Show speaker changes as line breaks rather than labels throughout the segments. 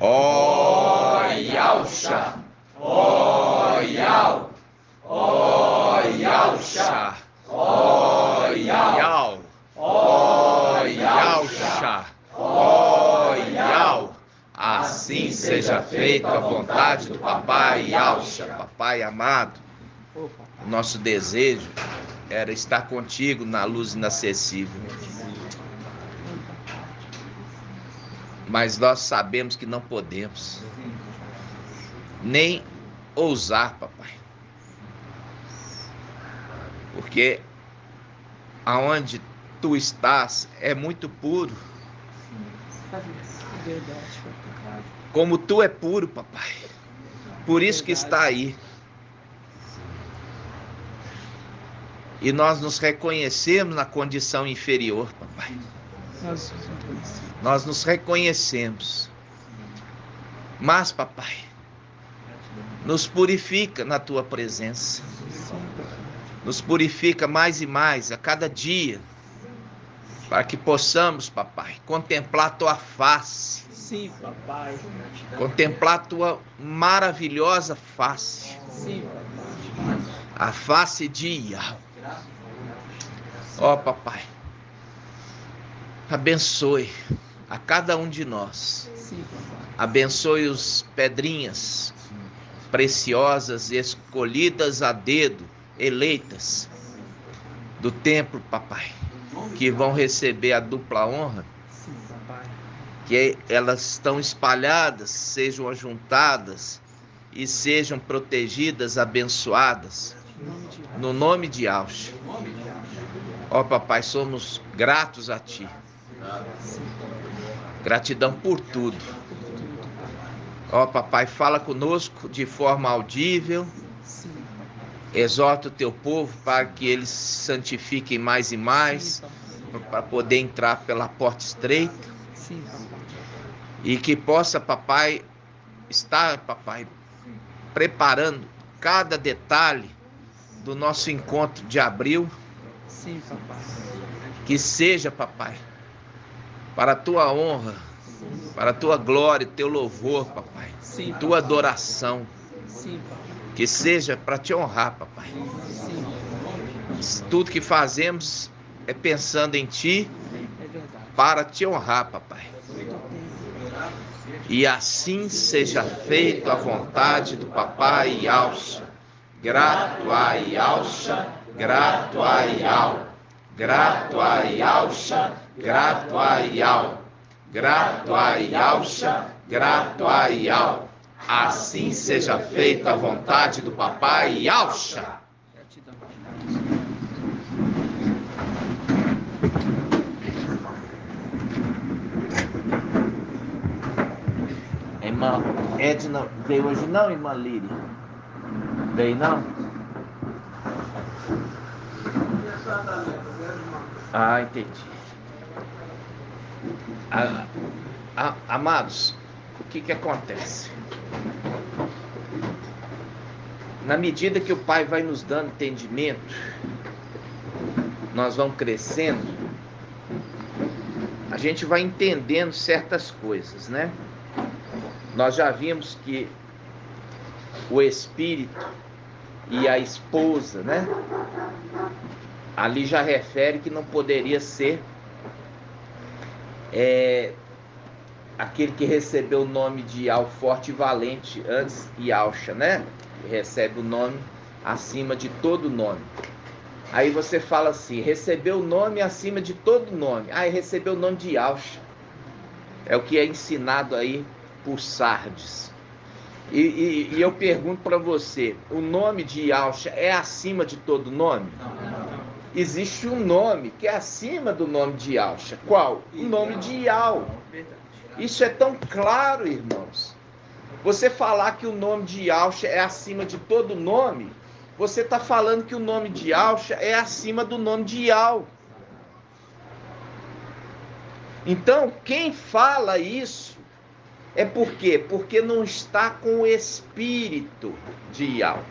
Ó Yausha, ó Yau, ó Yausha, ó Yau, ó Yausha, ó Yau. Assim seja feita a vontade do Papai Yausha. Papai amado, o nosso desejo era estar contigo na luz inacessível. Mas nós sabemos que não podemos nem ousar, papai. Porque aonde tu estás é muito puro. Como tu é puro, papai. Por isso que está aí. E nós nos reconhecemos na condição inferior, papai. Nós nos reconhecemos. Mas, papai, nos purifica na tua presença. Nos purifica mais e mais a cada dia. Para que possamos, papai, contemplar tua face.
Sim, papai.
Contemplar tua maravilhosa face.
Sim, papai.
A face de Yahweh. Ó, papai, abençoe a cada um de nós.
Sim, papai.
Abençoe os pedrinhas preciosas, escolhidas a dedo, eleitas do templo, papai, que vão receber a dupla honra.
Sim, papai.
Que elas estão espalhadas, sejam ajuntadas e sejam protegidas, abençoadas, no nome de Yausha. Ó, papai, somos gratos a ti. Gratidão por tudo. Ó, papai, fala conosco de forma audível. Exorta o teu povo para que eles se santifiquem mais e mais, para poder entrar pela porta estreita. E que possa, papai, estar, papai, preparando cada detalhe do nosso encontro de abril.
Sim, papai.
Que seja, papai, para a tua honra, para a tua glória, teu louvor, papai.
Sim,
tua adoração.
Sim, papai.
Que seja para te honrar, papai.
Sim.
Tudo que fazemos é pensando em ti,
É verdade.
para te honrar, papai. E assim seja feita a vontade do papai Yausha. Grato a Yausha, grato a Yau. Grato a Yausha, grato a Yau. Grato a Yausha, grato a Yau. Assim seja feita a vontade do papai Yausha.
Gratidão.
Irmã Edna veio hoje não, irmã Líria? Veio não? Ah, entendi. Amados, o que acontece? Na medida que o Pai vai nos dando entendimento, nós vamos crescendo, a gente vai entendendo certas coisas, né? Nós já vimos que o espírito e a esposa, né? Ali já refere que não poderia ser aquele que recebeu o nome de Yau, forte e valente, antes Yausha, né? Que recebe o nome acima de todo nome. Aí você fala assim, recebeu o nome acima de todo nome. Aí recebeu o nome de Yausha. É o que é ensinado aí por Sardes. E eu pergunto para você, o nome de Yausha é acima de todo nome?
Não.
Existe um nome que é acima do nome de Yausha. Qual? O nome de Yau. Isso é tão claro, irmãos. Você falar que o nome de Yausha é acima de todo nome, você está falando que o nome de Yausha é acima do nome de Yau. Então, quem fala isso é por quê? Porque não está com o espírito de Yau.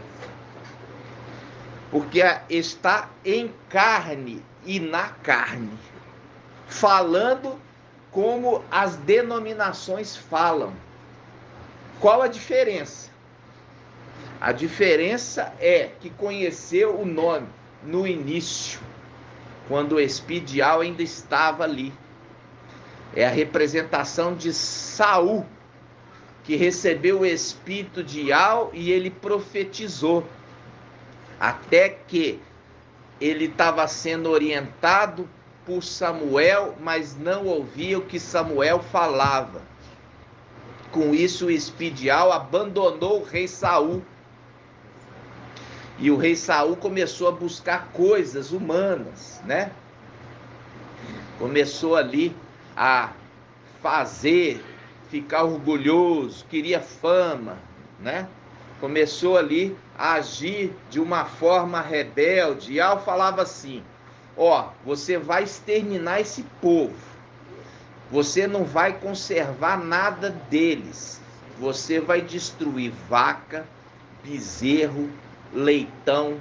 Porque está em carne e na carne, falando como as denominações falam. Qual a diferença? A diferença é que conheceu o nome no início, quando o espidial ainda estava ali. É a representação de Saul, que recebeu o espírito de Al e ele profetizou, até que ele estava sendo orientado por Samuel, mas não ouvia o que Samuel falava. Com isso, o espidial abandonou o rei Saul. E o rei Saul começou a buscar coisas humanas, né? Começou ali a fazer, ficar orgulhoso, queria fama, né? Começou ali a agir de uma forma rebelde. E Al falava assim: ó, você vai exterminar esse povo, você não vai conservar nada deles, você vai destruir vaca, bezerro, leitão,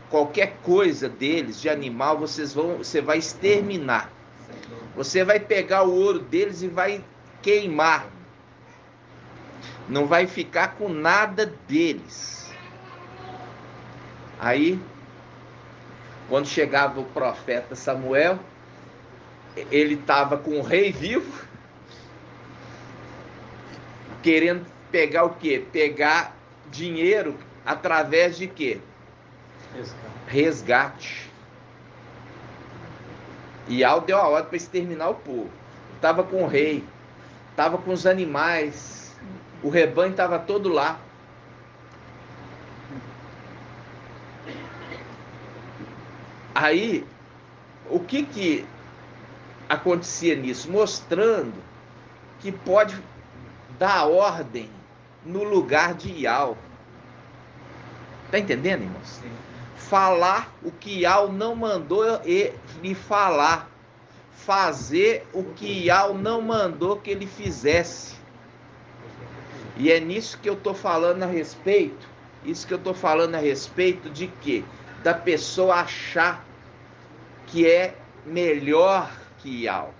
qualquer coisa deles, de animal, você vai exterminar. Você vai pegar o ouro deles e vai queimar. Não vai ficar com nada deles. Aí, quando chegava o profeta Samuel, ele estava com o rei vivo, querendo pegar o quê? Pegar dinheiro através de quê? Resgate. E Al deu a ordem para exterminar o povo. Estava com o rei, estava com os animais, o rebanho estava todo lá. Aí, o que acontecia nisso? Mostrando que pode dar ordem no lugar de Ial. Tá entendendo, irmãos? Sim. Falar o que Ial não mandou ele falar. Fazer o que Ial não mandou que ele fizesse. E é nisso que eu estou falando a respeito. Isso que eu estou falando a respeito de quê? Da pessoa achar que é melhor que Ial.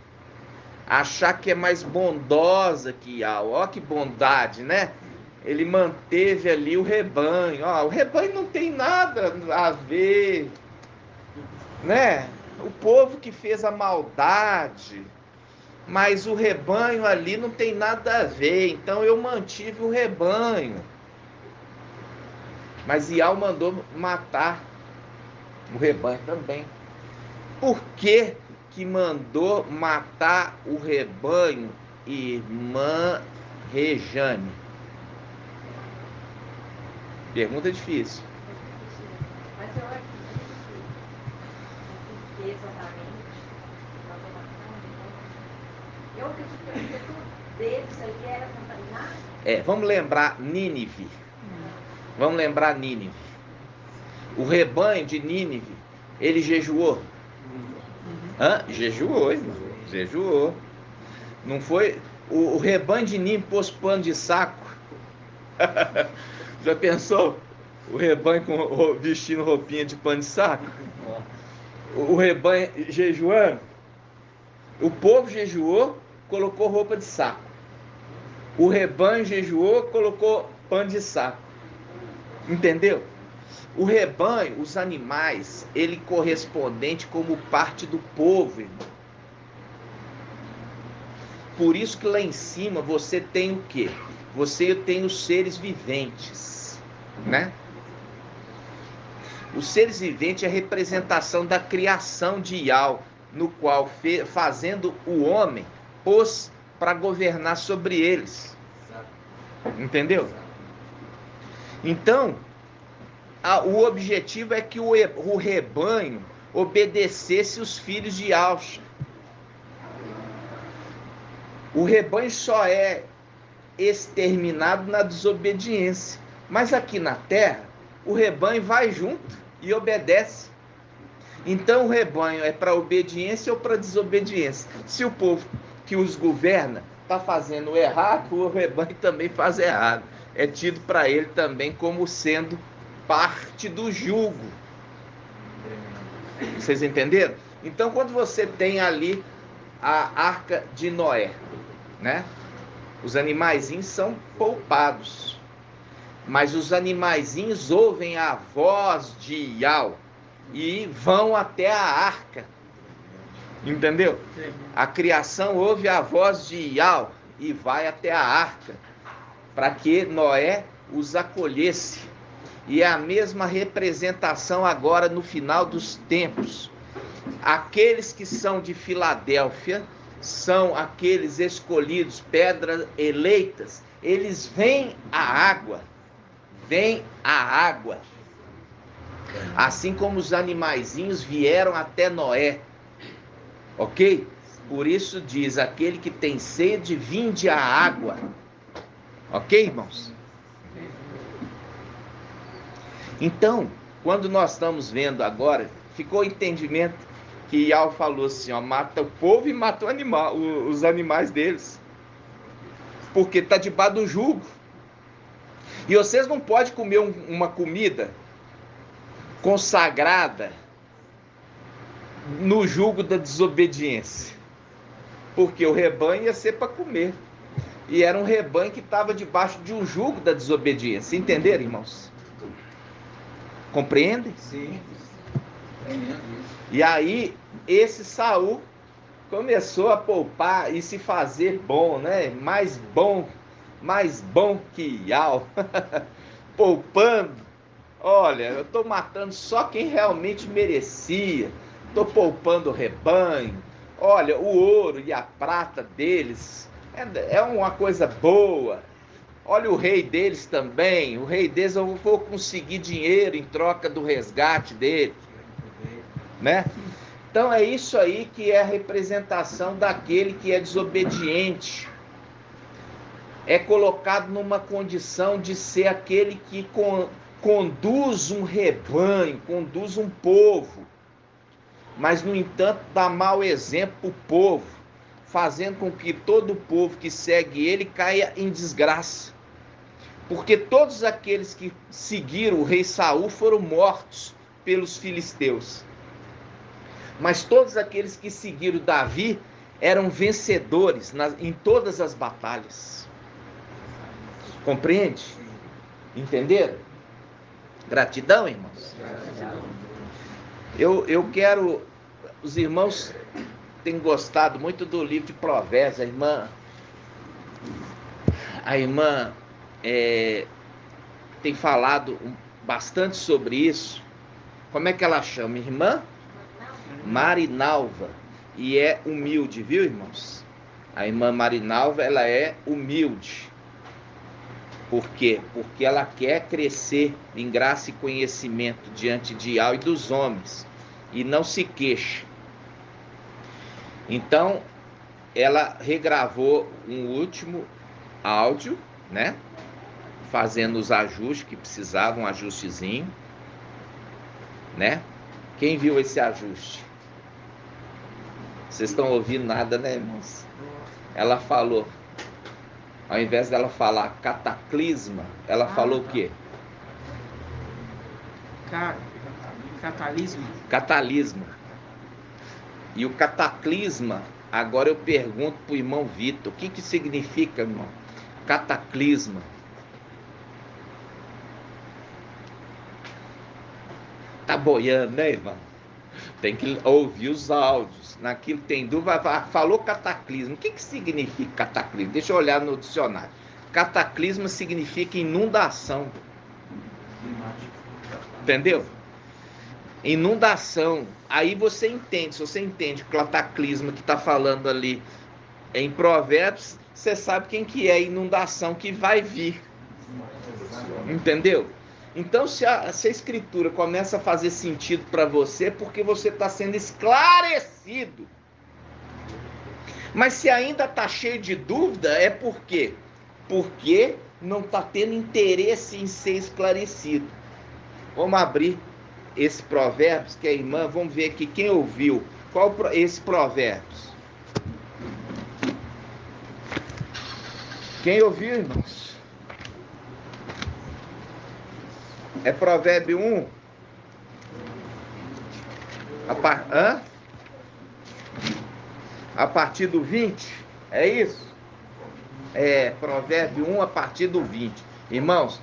Achar que é mais bondosa que Ial. Ó que bondade, né? Ele manteve ali o rebanho. Ó, o rebanho não tem nada a ver, né? O povo que fez a maldade, mas o rebanho ali não tem nada a ver, então eu mantive o rebanho. Mas Ial mandou matar o rebanho também. Por que que mandou matar o rebanho, irmã Rejane? Pergunta difícil.
Mas eu acredito que exatamente, eu acredito que o objetivo deles ali era contaminar.
Vamos lembrar Nínive. Vamos lembrar Nínive. O rebanho de Nínive, ele jejuou? Jejuou, irmão. Jejuou. Não foi? O rebanho de Nínive pôs pano de saco. Já pensou? O rebanho vestindo roupinha de pano de saco? O rebanho jejuando? O povo jejuou, colocou roupa de saco. O rebanho jejuou, colocou pano de saco. Entendeu? O rebanho, os animais, ele correspondente como parte do povo, irmão. Por isso que lá em cima você tem o quê? Você tem os seres viventes, né? Os seres viventes é a representação da criação de Ial, no qual, fazendo o homem, pôs para governar sobre eles. Entendeu? Então, o objetivo é que o rebanho obedecesse os filhos de Alcha. O rebanho só é exterminado na desobediência. Mas aqui na terra, o rebanho vai junto e obedece. Então o rebanho é para obediência ou para desobediência? Se o povo que os governa está fazendo errado, o rebanho também faz errado. É tido para ele também como sendo parte do jugo. Vocês entenderam? Então quando você tem ali a Arca de Noé, né? Os animaizinhos são poupados. Mas os animaizinhos ouvem a voz de Yahweh e vão até a arca. Entendeu? A criação ouve a voz de Yahweh e vai até a arca, para que Noé os acolhesse. E é a mesma representação agora no final dos tempos. Aqueles que são de Filadélfia são aqueles escolhidos, pedras eleitas. Eles vêm à água. Vêm à água. Assim como os animaizinhos vieram até Noé. Ok? Por isso diz, aquele que tem sede, vinde à água. Ok, irmãos? Então, quando nós estamos vendo agora, ficou o entendimento que Yahweh falou assim, ó, mata o povo e mata o animal, os animais deles. Porque está debaixo do jugo. E vocês não podem comer uma comida consagrada no jugo da desobediência. Porque o rebanho ia ser para comer. E era um rebanho que estava debaixo de um jugo da desobediência. Entenderam, irmãos? Compreendem?
Sim.
E aí, esse Saul começou a poupar e se fazer bom, né? Mais bom que Yahweh. Poupando. Olha, eu estou matando só quem realmente merecia. Estou poupando o rebanho. Olha, o ouro e a prata deles é uma coisa boa. Olha o rei deles também. O rei deles eu vou conseguir dinheiro em troca do resgate dele. Né? Então é isso aí que é a representação daquele que é desobediente. É colocado numa condição de ser aquele que conduz um rebanho, conduz um povo. Mas, no entanto, dá mau exemplo para o povo, fazendo com que todo o povo que segue ele caia em desgraça. Porque todos aqueles que seguiram o rei Saul foram mortos pelos filisteus. Mas todos aqueles que seguiram Davi eram vencedores em todas as batalhas. Compreende? Entenderam? Gratidão, irmãos? Eu quero... Os irmãos têm gostado muito do livro de Provérbios. A irmã tem falado bastante sobre isso. Como é que ela chama? Irmã Marinalva. E é humilde, viu, irmãos? A irmã Marinalva, ela é humilde. Por quê? Porque ela quer crescer em graça e conhecimento diante de Yahweh e dos homens. E não se queixa. Então, ela regravou um último áudio, né? Fazendo os ajustes que precisavam, um ajustezinho, né? Quem viu esse ajuste? Vocês estão ouvindo nada, né, irmãos? Ela falou, ao invés dela falar cataclisma, ela falou o quê?
Catalismo.
Catalisma. E o cataclisma, agora eu pergunto para o irmão Vitor, o que significa, irmão? Cataclisma. Tá boiando, né, irmão? Tem que ouvir os áudios. Naquilo que tem dúvida, falou cataclismo. O que significa cataclismo? Deixa eu olhar no dicionário. Cataclisma significa inundação. Entendeu? Inundação. Aí você entende. Se você entende o cataclisma que está falando ali em Provérbios, você sabe quem que é a inundação que vai vir. Entendeu? Então, se a escritura começa a fazer sentido para você, é porque você está sendo esclarecido. Mas se ainda está cheio de dúvida, é por quê? Porque não está tendo interesse em ser esclarecido. Vamos abrir esse Provérbios, que a irmã, vamos ver aqui quem ouviu. Qual esse Provérbios? Quem ouviu, irmãos? É Provérbio 1. A partir do 20. É isso? Provérbio 1 a partir do 20. Irmãos,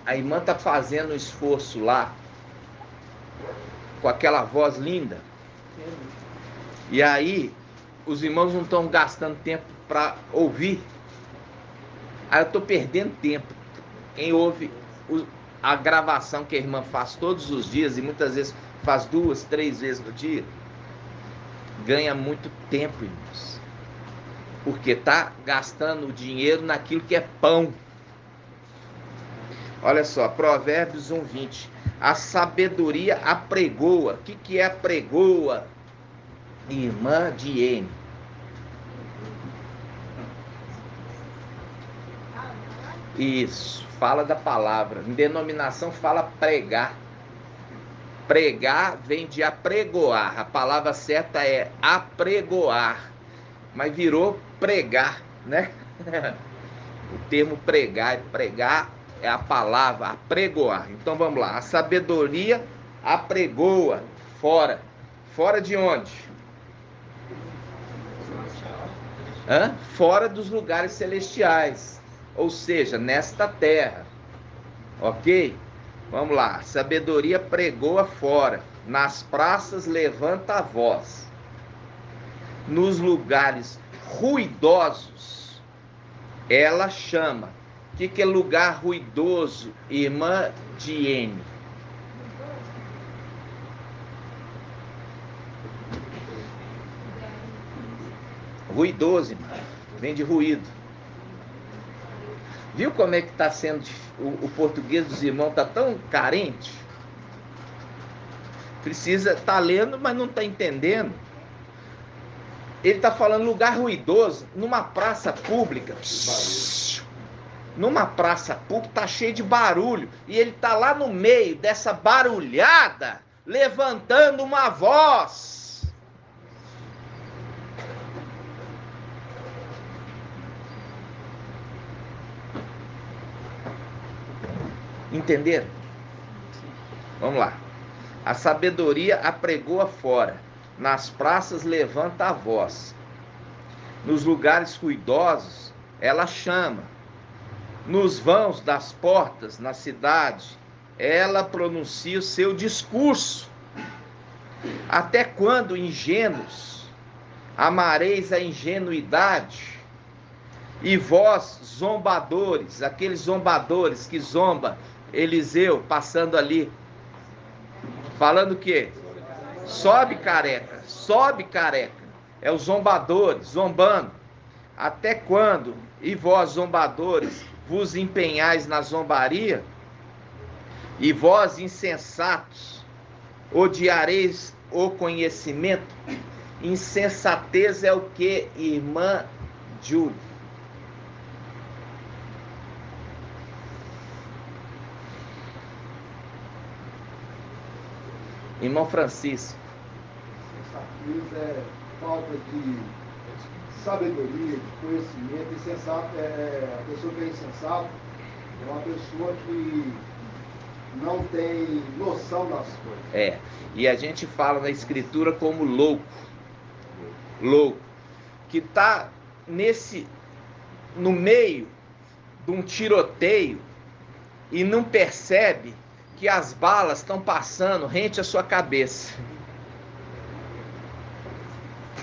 a irmã está fazendo um esforço lá, com aquela voz linda. E aí, os irmãos não estão gastando tempo para ouvir. Aí eu estou perdendo tempo. Quem ouve a gravação que a irmã faz todos os dias, e muitas vezes faz 2, 3 vezes no dia, ganha muito tempo, irmãos. Porque está gastando o dinheiro naquilo que é pão. Olha só, Provérbios 1:20. A sabedoria apregoa. O que é apregoa? Irmã de N. Isso, fala da palavra. Em denominação fala pregar. Pregar vem de apregoar. A palavra certa é apregoar. Mas virou pregar, né? O termo pregar é a palavra, apregoar. Então vamos lá. A sabedoria apregoa. Fora. Fora de onde? Fora dos lugares celestiais. Ou seja, nesta terra. Ok? Vamos lá. Sabedoria pregoa fora. Nas praças levanta a voz. Nos lugares ruidosos, ela chama. O que é lugar ruidoso, irmã de N? Ruidoso, irmã. Vem de ruído. Viu como é que está sendo o português dos irmãos? Está tão carente. Precisa estar lendo, mas não está entendendo. Ele está falando lugar ruidoso, numa praça pública. Numa praça pública está cheio de barulho. E ele está lá no meio dessa barulhada, levantando uma voz. Entenderam? Vamos lá. A sabedoria apregoa fora. Nas praças levanta a voz. Nos lugares ruidosos, ela chama. Nos vãos das portas, na cidade, ela pronuncia o seu discurso. Até quando, ingênuos, amareis a ingenuidade? E vós, zombadores, aqueles zombadores que zomba, Eliseu passando ali, falando o quê? Sobe careca, sobe careca. É os zombadores, zombando. Até quando, e vós zombadores, vos empenhais na zombaria? E vós insensatos, odiareis o conhecimento? Insensatez é o que, irmã Júlia? Irmão Francisco.
Insensatez é falta de sabedoria, de conhecimento. Insensato a pessoa que é insensata é uma pessoa que não tem noção das coisas.
E a gente fala na escritura como louco. Louco. Que está no meio de um tiroteio e não percebe que as balas estão passando rente à sua cabeça.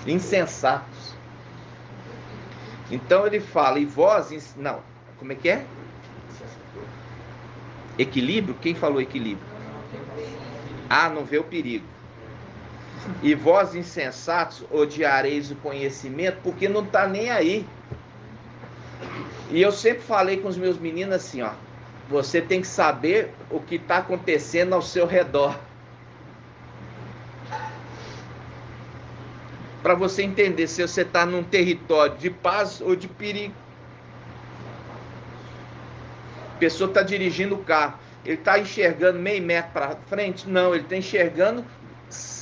Insensatos. Então ele fala, e vós... Não, como é que é? Equilíbrio? Quem falou equilíbrio? Não vê o perigo. E vós, insensatos, odiareis o conhecimento, porque não está nem aí. E eu sempre falei com os meus meninos assim, ó. Você tem que saber o que está acontecendo ao seu redor. Para você entender se você está num território de paz ou de perigo. A pessoa está dirigindo o carro. Ele está enxergando meio metro para frente? Não, ele está enxergando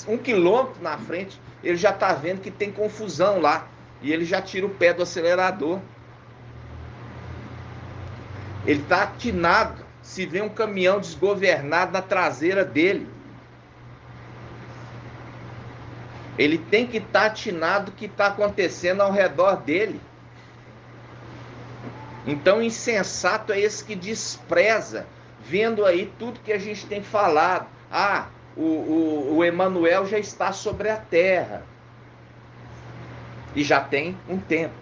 1 quilômetro na frente. Ele já está vendo que tem confusão lá. E ele já tira o pé do acelerador. Ele está atinado se vê um caminhão desgovernado na traseira dele. Ele tem que estar atinado o que está acontecendo ao redor dele. Então, insensato é esse que despreza, vendo aí tudo que a gente tem falado. Ah, o Emanuel já está sobre a terra. E já tem um tempo.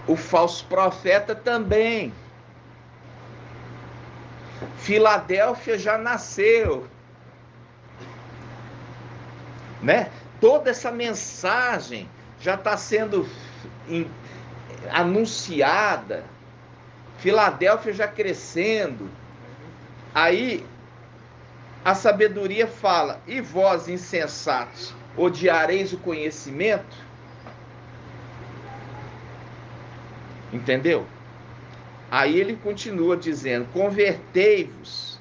O falso profeta também. Filadélfia já nasceu. Né? Toda essa mensagem já está sendo anunciada. Filadélfia já crescendo. Aí a sabedoria fala: e vós, insensatos, odiareis o conhecimento? Entendeu? Aí ele continua dizendo: convertei-vos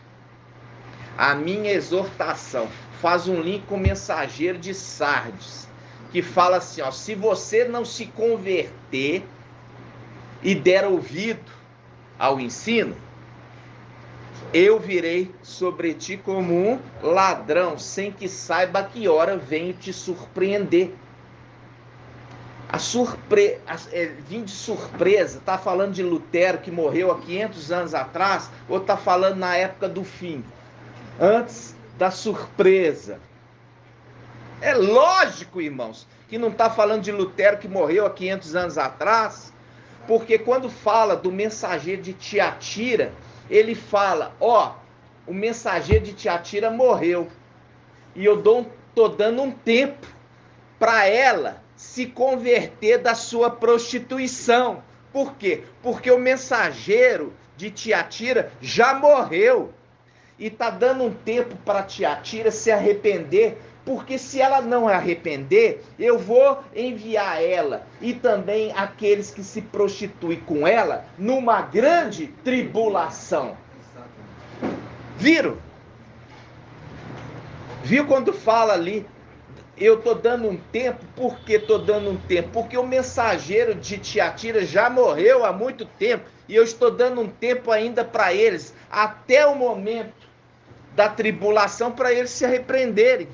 à minha exortação. Faz um link com o mensageiro de Sardes, que fala assim, ó: se você não se converter e der ouvido ao ensino, eu virei sobre ti como um ladrão, sem que saiba que hora venho te surpreender. Vim de surpresa. Está falando de Lutero, que morreu há 500 anos atrás, ou está falando na época do fim, antes da surpresa? É lógico, irmãos, que não está falando de Lutero, que morreu há 500 anos atrás, porque quando fala do mensageiro de Tiatira, ele fala: ó, o mensageiro de Tiatira morreu, e eu estou dando um tempo para ela se converter da sua prostituição. Por quê? Porque o mensageiro de Tiatira já morreu. E está dando um tempo para Tiatira se arrepender, porque se ela não arrepender, eu vou enviar ela e também aqueles que se prostituem com ela numa grande tribulação. Viram? Viu quando fala ali: eu estou dando um tempo? Por que estou dando um tempo? Porque o mensageiro de Tiatira já morreu há muito tempo, e eu estou dando um tempo ainda para eles, até o momento da tribulação, para eles se arrependerem.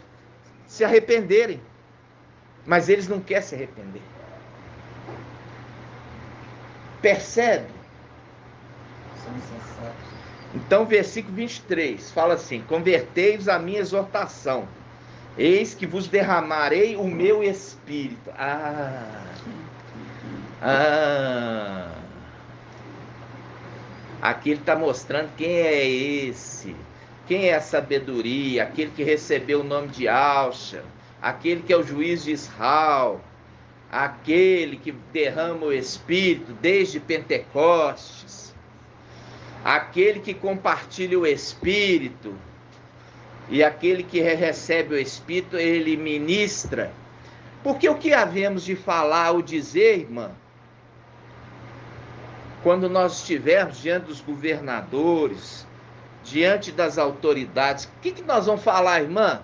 Mas eles não querem se arrepender. Percebe? Então, versículo 23 fala assim: convertei-vos à minha exortação, eis que vos derramarei o meu espírito. Aqui ele está mostrando quem é esse. Quem é a sabedoria? Aquele que recebeu o nome de Alcha, aquele que é o juiz de Israel, aquele que derrama o Espírito desde Pentecostes, aquele que compartilha o Espírito, e aquele que recebe o Espírito, ele ministra. Porque o que havemos de falar ou dizer, irmã, quando nós estivermos diante dos governadores, diante das autoridades, o que nós vamos falar, irmã?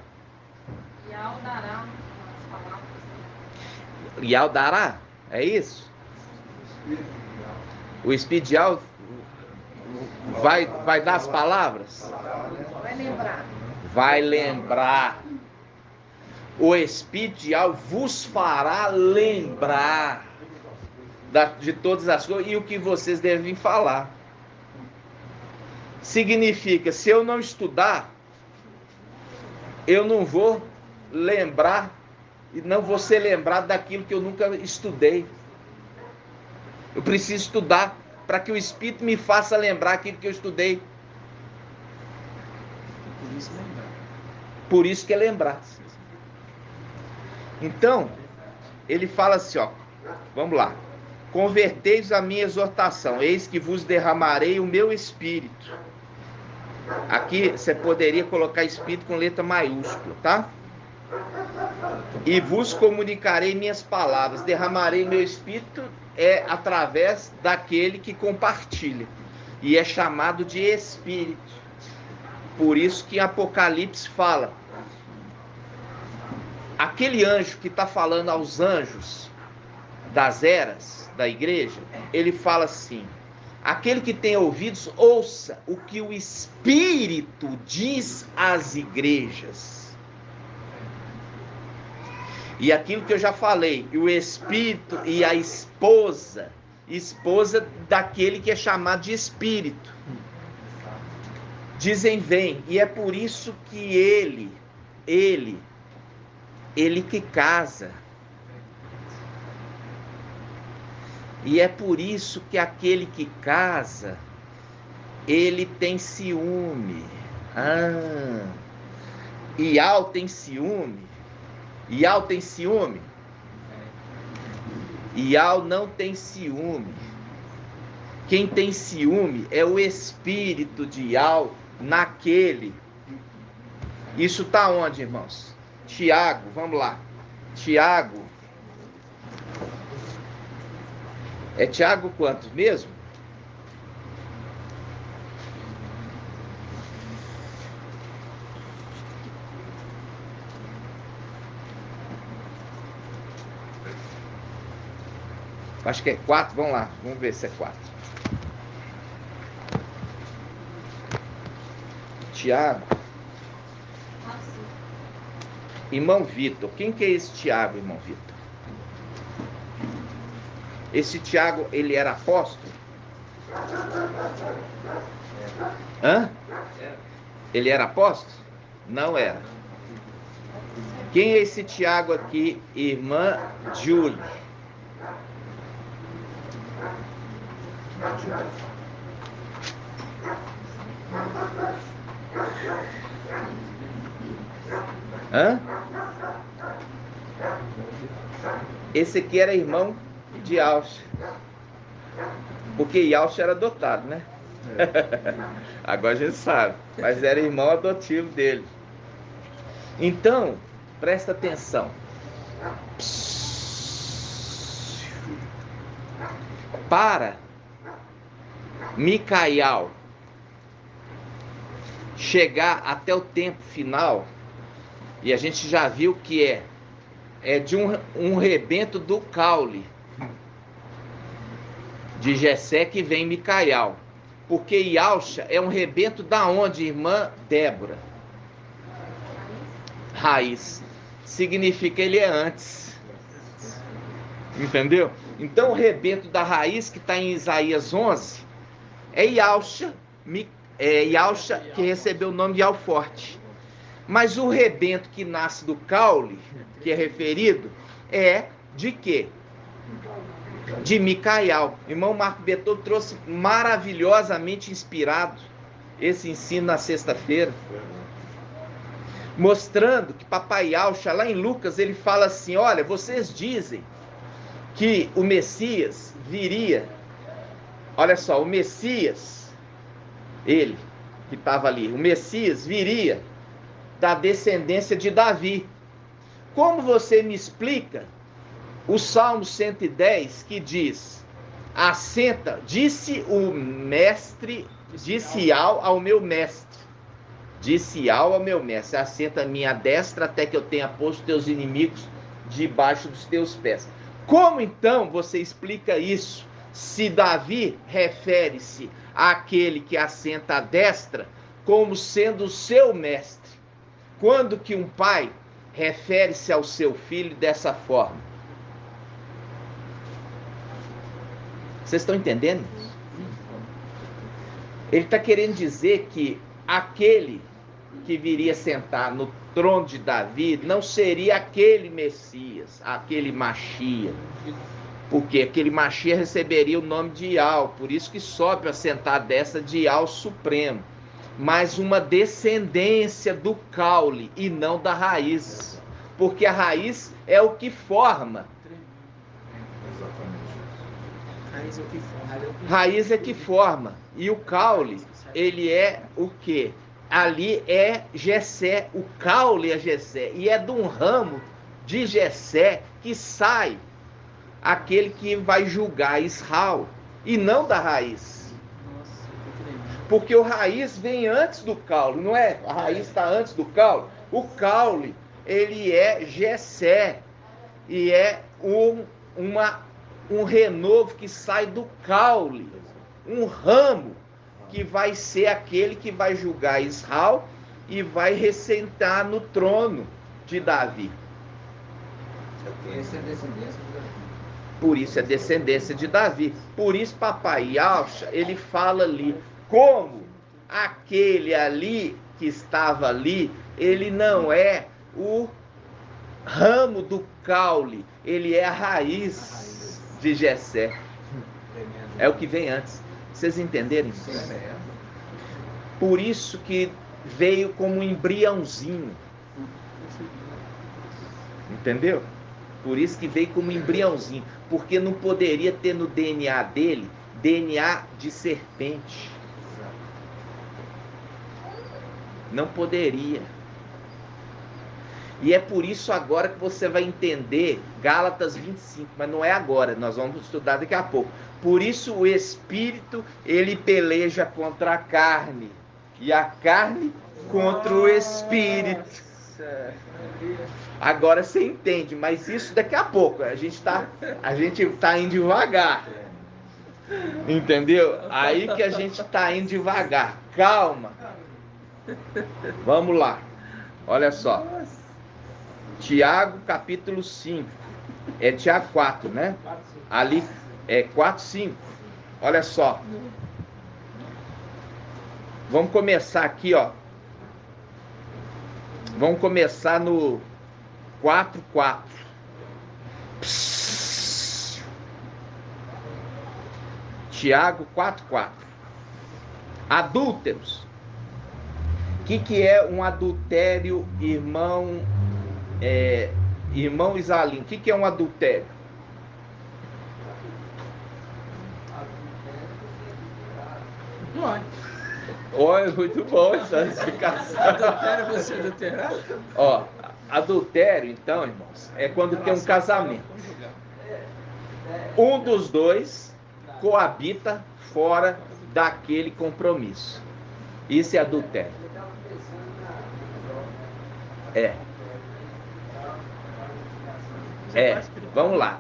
Yal dará as palavras.
Yal dará? É isso? O Espírito de Yal vai dar as palavras?
Vai lembrar.
Vai lembrar. O Espírito de Yal vos fará lembrar de todas as coisas e o que vocês devem falar. Significa, se eu não estudar, eu não vou lembrar, e não vou ser lembrado daquilo que eu nunca estudei. Eu preciso estudar para que o Espírito me faça lembrar aquilo que eu estudei. Por isso que é lembrar. Então, ele fala assim, ó, vamos lá. Convertei-vos à minha exortação, eis que vos derramarei o meu Espírito. Aqui você poderia colocar Espírito com letra maiúscula, tá? E vos comunicarei minhas palavras. Derramarei meu Espírito é através daquele que compartilha. E é chamado de Espírito. Por isso que Apocalipse fala. Aquele anjo que está falando aos anjos das eras da igreja, ele fala assim: aquele que tem ouvidos, ouça o que o Espírito diz às igrejas. E aquilo que eu já falei, o Espírito e a esposa esposa daquele que é chamado de espírito. Dizem vem, e é por isso que ele que casa. E é por isso que aquele que casa, ele tem ciúme. Ial tem ciúme. Ial tem ciúme? Ial não tem ciúme. Quem tem ciúme é o espírito de Ial naquele. Isso está onde, irmãos? Tiago, vamos lá. Tiago. É Tiago quantos mesmo? Acho que é 4, vamos lá, vamos ver se é 4. Tiago. Irmão Vitor, quem que é esse Tiago, irmão Vitor? Esse Tiago, ele era apóstolo? Hã? Ele era apóstolo? Não era. Quem é esse Tiago aqui, irmã Júlia? Hã? Esse aqui era irmão de Alcha. Porque Alcha era adotado, né? Agora a gente sabe. Mas era irmão adotivo dele. Então, presta atenção. Para Micael chegar até o tempo final, e a gente já viu que é de um rebento do caule de Jessé que vem Micael, porque Ialcha é um rebento da onde, irmã Débora? Raiz. Significa ele é antes. Entendeu? Então o rebento da raiz que está em Isaías 11 é Ialcha, que recebeu o nome de Alforte. Mas o rebento que nasce do caule, que é referido, é de quê? De Micael. Irmão Marco Beto trouxe maravilhosamente inspirado esse ensino na sexta-feira, mostrando que Papai Alcha, lá em Lucas, ele fala assim: olha, vocês dizem que o Messias viria. Olha só, o Messias, ele que estava ali, o Messias viria da descendência de Davi. Como você me explica o Salmo 110 que diz: assenta, disse o mestre, disse ao meu mestre, disse ao meu mestre, assenta a minha destra até que eu tenha posto teus inimigos debaixo dos teus pés. Como então você explica isso, se Davi refere-se àquele que assenta à destra como sendo o seu mestre? Quando que um pai refere-se ao seu filho dessa forma? Vocês estão entendendo? Ele está querendo dizer que aquele que viria sentar no trono de Davi não seria aquele Messias, aquele Machia. Porque aquele Machia receberia o nome de Ial, por isso que sobe a sentar dessa de Ial Supremo. Mas uma descendência do caule e não da raiz. Porque a raiz é o que forma. Raiz é que forma. E o caule, ele é o quê? Ali é Jessé, o caule é Jessé. E é de um ramo de Jessé que sai aquele que vai julgar Israel. E não da raiz. Porque o raiz vem antes do caule, não é? A raiz está antes do caule. O caule, ele é Jessé. E é um renovo que sai do caule. Um ramo que vai ser aquele que vai julgar Israel e vai ressentar no trono de Davi. Por isso é descendência de Davi. Por isso papai Yahshua, ele fala ali, como aquele ali que estava ali, ele não é o ramo do caule, ele é a raiz de Jessé. É o que vem antes. Vocês entenderem isso? Por isso que veio como um embriãozinho. Entendeu? Por isso que veio como um embriãozinho. Porque não poderia ter no DNA dele DNA de serpente. Não poderia. E é por isso agora que você vai entender Gálatas 25, mas não é agora, nós vamos estudar daqui a pouco. Por isso o Espírito, ele peleja contra a carne, e a carne contra o Espírito. Agora você entende, mas isso daqui a pouco, a gente tá indo devagar. Entendeu? Aí que a gente tá indo devagar. Calma. Vamos lá. Olha só. Tiago capítulo 5. É Tiago 4, né? Ali é 4, 5. Olha só. Vamos começar aqui, ó. Vamos começar no 4, 4. Tiago 4, 4. Adúlteros. O que é um adultério, irmão Isalim? O que é um adultério? Olha, muito bom essa explicação.
Adultério, você adulterar?
Ó, adultério, então, irmãos, é quando tem um casamento. Um dos dois coabita fora daquele compromisso. Isso é adultério. Vamos lá.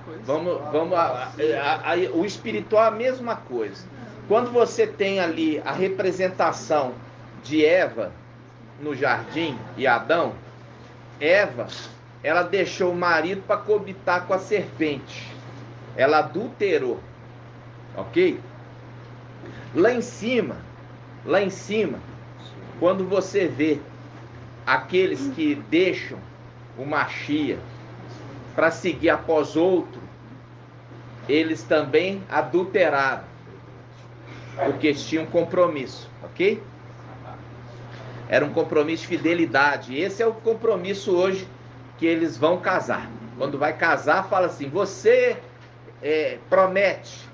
O espiritual é a mesma coisa. Quando você tem ali a representação de Eva no jardim e Adão, Eva, ela deixou o marido para coabitar com a serpente. Ela adulterou. Ok? Lá em cima, quando você vê aqueles que deixam o Machia para seguir após outro, eles também adulteraram, porque eles tinham um compromisso, ok? Era um compromisso de fidelidade. Esse é o compromisso hoje que eles vão casar. Quando vai casar, fala assim, você promete.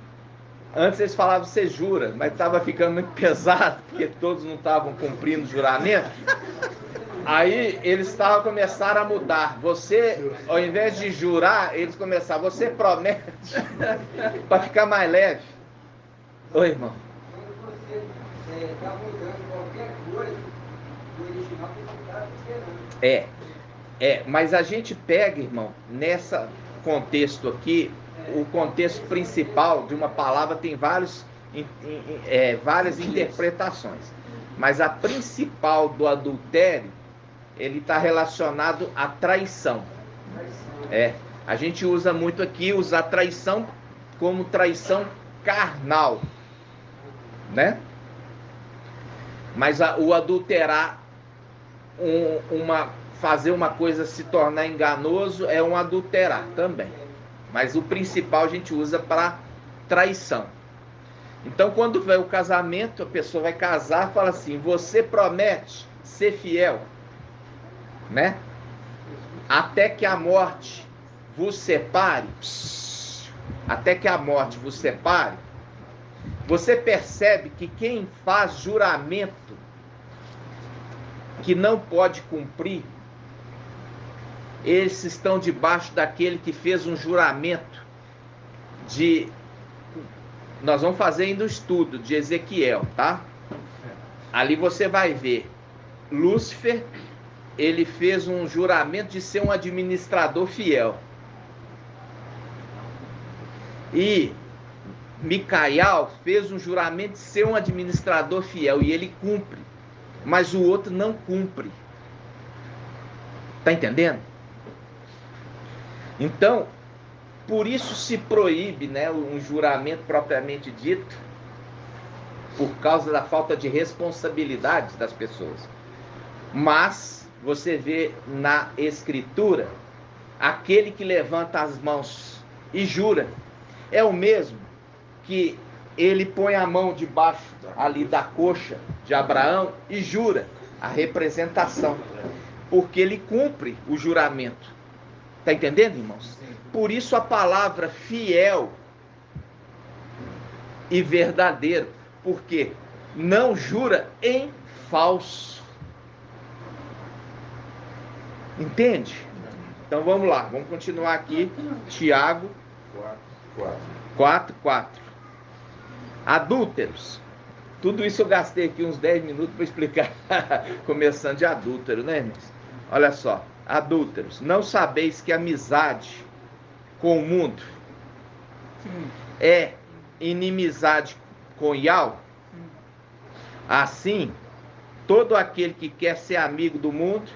Antes eles falavam, você jura, mas estava ficando muito pesado, porque todos não estavam cumprindo o juramento. Aí eles começaram a mudar. Você, ao invés de jurar, eles começaram, você promete, para ficar mais leve. Oi, irmão.
Quando você está mudando qualquer coisa, o original tem que estar esperando.
Mas a gente pega, irmão, nesse contexto aqui, o contexto principal de uma palavra tem várias interpretações. Mas a principal do adultério, ele está relacionado à traição. A gente usa muito aqui, usar traição como traição carnal, né? Mas o adulterar, fazer uma coisa se tornar enganoso, é um adulterar também. Mas o principal a gente usa para traição. Então, quando vai o casamento, a pessoa vai casar e fala assim, você promete ser fiel, né? Até que a morte vos separe. Até que a morte vos separe. Você percebe que quem faz juramento que não pode cumprir, eles estão debaixo daquele que fez um juramento nós vamos fazer ainda o estudo de Ezequiel, tá? Ali você vai ver, Lúcifer, ele fez um juramento de ser um administrador fiel. E Micael fez um juramento de ser um administrador fiel, e ele cumpre, mas o outro não cumpre. Tá entendendo? Então, por isso se proíbe, né, um juramento propriamente dito, por causa da falta de responsabilidade das pessoas. Mas você vê na Escritura, aquele que levanta as mãos e jura, é o mesmo que ele põe a mão debaixo ali da coxa de Abraão e jura, a representação, porque ele cumpre o juramento. Está entendendo, irmãos? Por isso a palavra fiel e verdadeiro, porque não jura em falso. Entende? Então vamos lá, vamos continuar aqui. Tiago 4:4. Adúlteros. Tudo isso eu gastei aqui uns 10 minutos para explicar, começando de adúltero, né, irmãos? Olha só, adúlteros, não sabeis que a amizade com o mundo é inimizade com Yahweh? Assim, todo aquele que quer ser amigo do mundo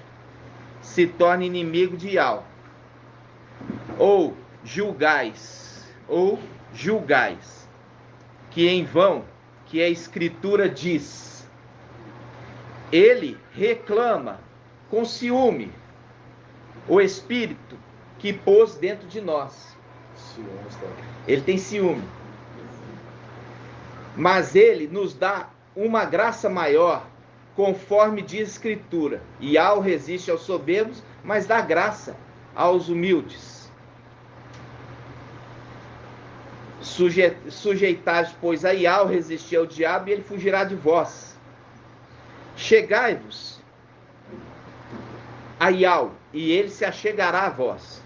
se torna inimigo de Yahweh. Ou julgais, que em vão, que a Escritura diz, ele reclama com ciúme o Espírito que pôs dentro de nós. Ele tem ciúme. Mas ele nos dá uma graça maior, conforme diz a Escritura. Yahweh resiste aos soberbos, mas dá graça aos humildes. Sujeitai-vos, pois, a Yahweh, resistir ao diabo, e ele fugirá de vós. Chegai-vos a Yahweh, e ele se achegará a vós.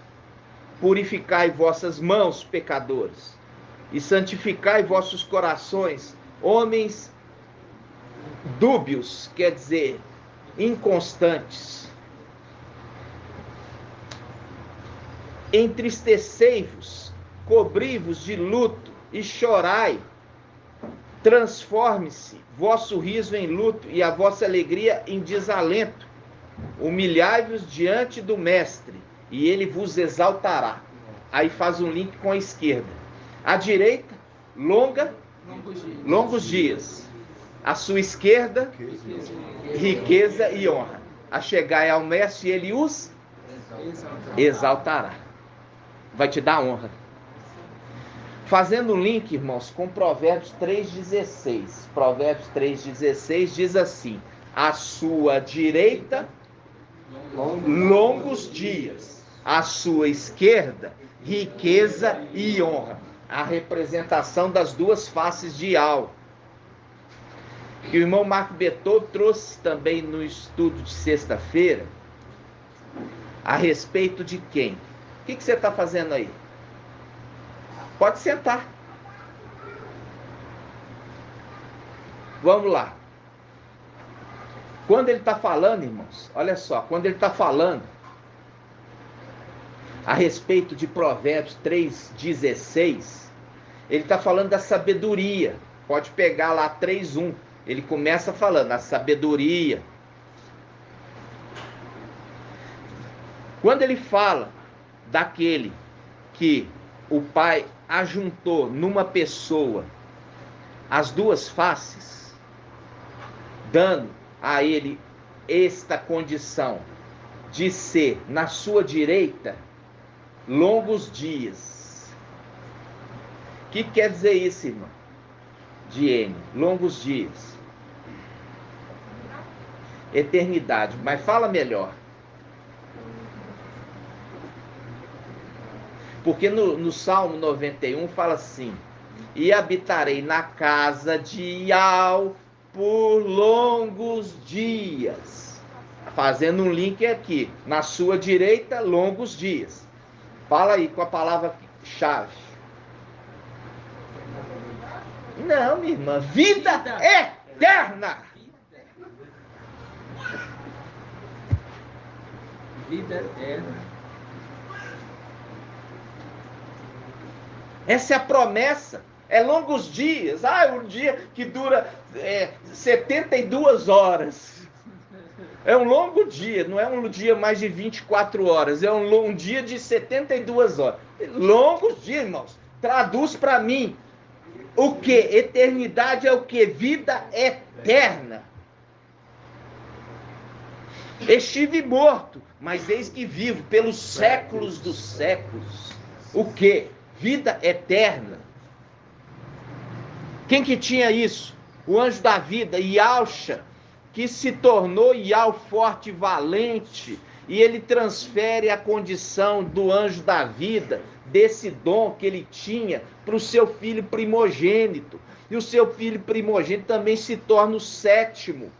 Purificai vossas mãos, pecadores, e santificai vossos corações, homens dúbios, quer dizer, inconstantes. Entristecei-vos, cobri-vos de luto e chorai. Transforme-se vosso riso em luto e a vossa alegria em desalento. Humilhai-vos diante do Mestre e ele vos exaltará. Aí faz um link com a esquerda. À direita, longos dias. À sua esquerda, riqueza e honra. A chegai ao Mestre e ele os exaltará. Vai te dar honra. Fazendo um link, irmãos, com Provérbios 3,16. Provérbios 3,16 diz assim: à sua direita, longos dias. À sua esquerda, riqueza e honra. A representação das duas faces de Yahweh. Que o irmão Marco Beto trouxe também no estudo de sexta-feira, a respeito de quem? O que você está fazendo aí? Pode sentar. Vamos lá. Quando ele está falando, irmãos, olha só, quando ele está falando a respeito de Provérbios 3,16, ele está falando da sabedoria. Pode pegar lá 3,1. Ele começa falando a sabedoria. Quando ele fala daquele que o Pai ajuntou numa pessoa as duas faces, dando a ele esta condição de ser na sua direita longos dias. O que quer dizer isso, irmão? Diene, longos dias. Eternidade, mas fala melhor. Porque no Salmo 91 fala assim: e habitarei na casa de Yahweh por longos dias. Fazendo um link aqui. Na sua direita, longos dias. Fala aí com a palavra-chave. Não, minha irmã. Vida eterna.
Vida eterna.
Essa é a promessa. É longos dias. Um dia que dura 72 horas. É um longo dia, não é um dia mais de 24 horas, é um dia de 72 horas. Longos dias, irmãos. Traduz para mim. O que? Eternidade é o que? Vida eterna. Estive morto, mas eis que vivo pelos séculos dos séculos. O que? Vida eterna. Quem que tinha isso? O anjo da vida, Yalcha, que se tornou Ial forte e valente, e ele transfere a condição do anjo da vida, desse dom que ele tinha, para o seu filho primogênito. E o seu filho primogênito também se torna o sétimo.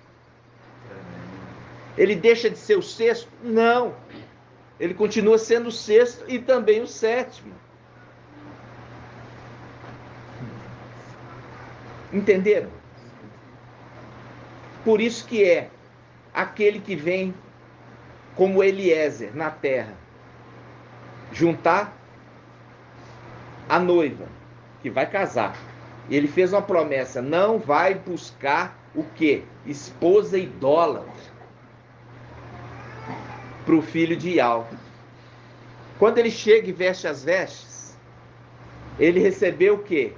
Ele deixa de ser o sexto? Não. Ele continua sendo o sexto e também o sétimo. Entenderam? Por isso que é aquele que vem como Eliezer na terra, juntar a noiva, que vai casar. Ele fez uma promessa, não vai buscar o quê? Esposa idólatra para o filho de Ial. Quando ele chega e veste as vestes, ele recebeu o quê?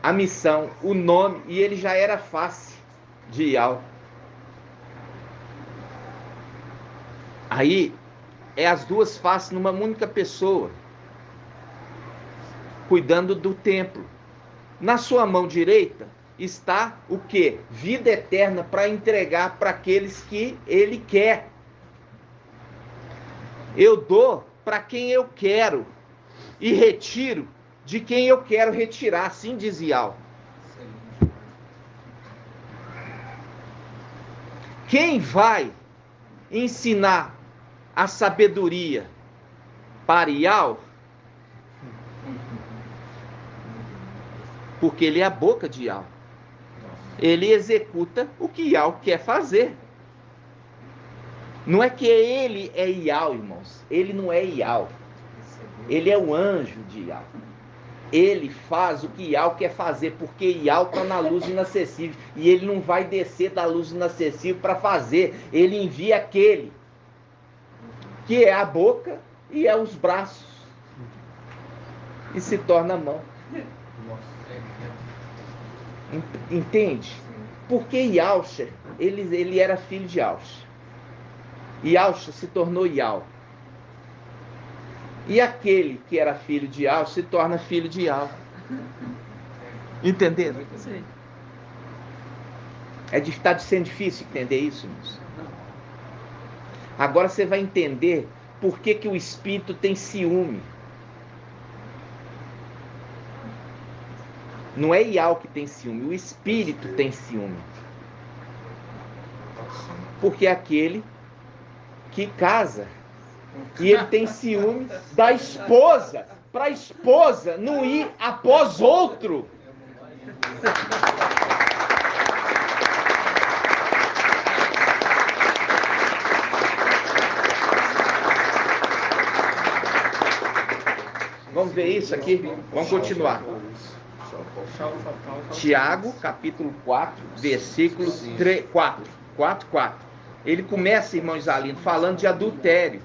A missão, o nome, e ele já era face de Ial. Aí, é as duas faces numa única pessoa, cuidando do templo. Na sua mão direita está o quê? Vida eterna para entregar para aqueles que ele quer. Eu dou para quem eu quero e retiro de quem eu quero retirar, assim diz Ial. Quem vai ensinar a sabedoria para Ial? Porque ele é a boca de Ial. Ele executa o que Ial quer fazer. Não é que ele é Ial, irmãos. Ele não é Ial. Ele é o anjo de Ial. Ele faz o que Ial quer fazer, porque Ial está na luz inacessível. E ele não vai descer da luz inacessível para fazer. Ele envia aquele que é a boca e é os braços. E se torna a mão. Entende? Porque Yalcha, ele era filho de Yalcha. Yalcha se tornou Ial. E aquele que era filho de Ial se torna filho de Ial. Entenderam?
Sim.
Está sendo difícil entender isso, irmãos? Agora você vai entender por que o espírito tem ciúme. Não é Ial que tem ciúme, o espírito tem ciúme. Porque é aquele que casa. E ele tem ciúme da esposa, para a esposa não ir após outro. Vamos ver isso aqui? Vamos continuar. Tiago, capítulo 4, versículo 4. Ele começa, irmãos Alindo, falando de adultério.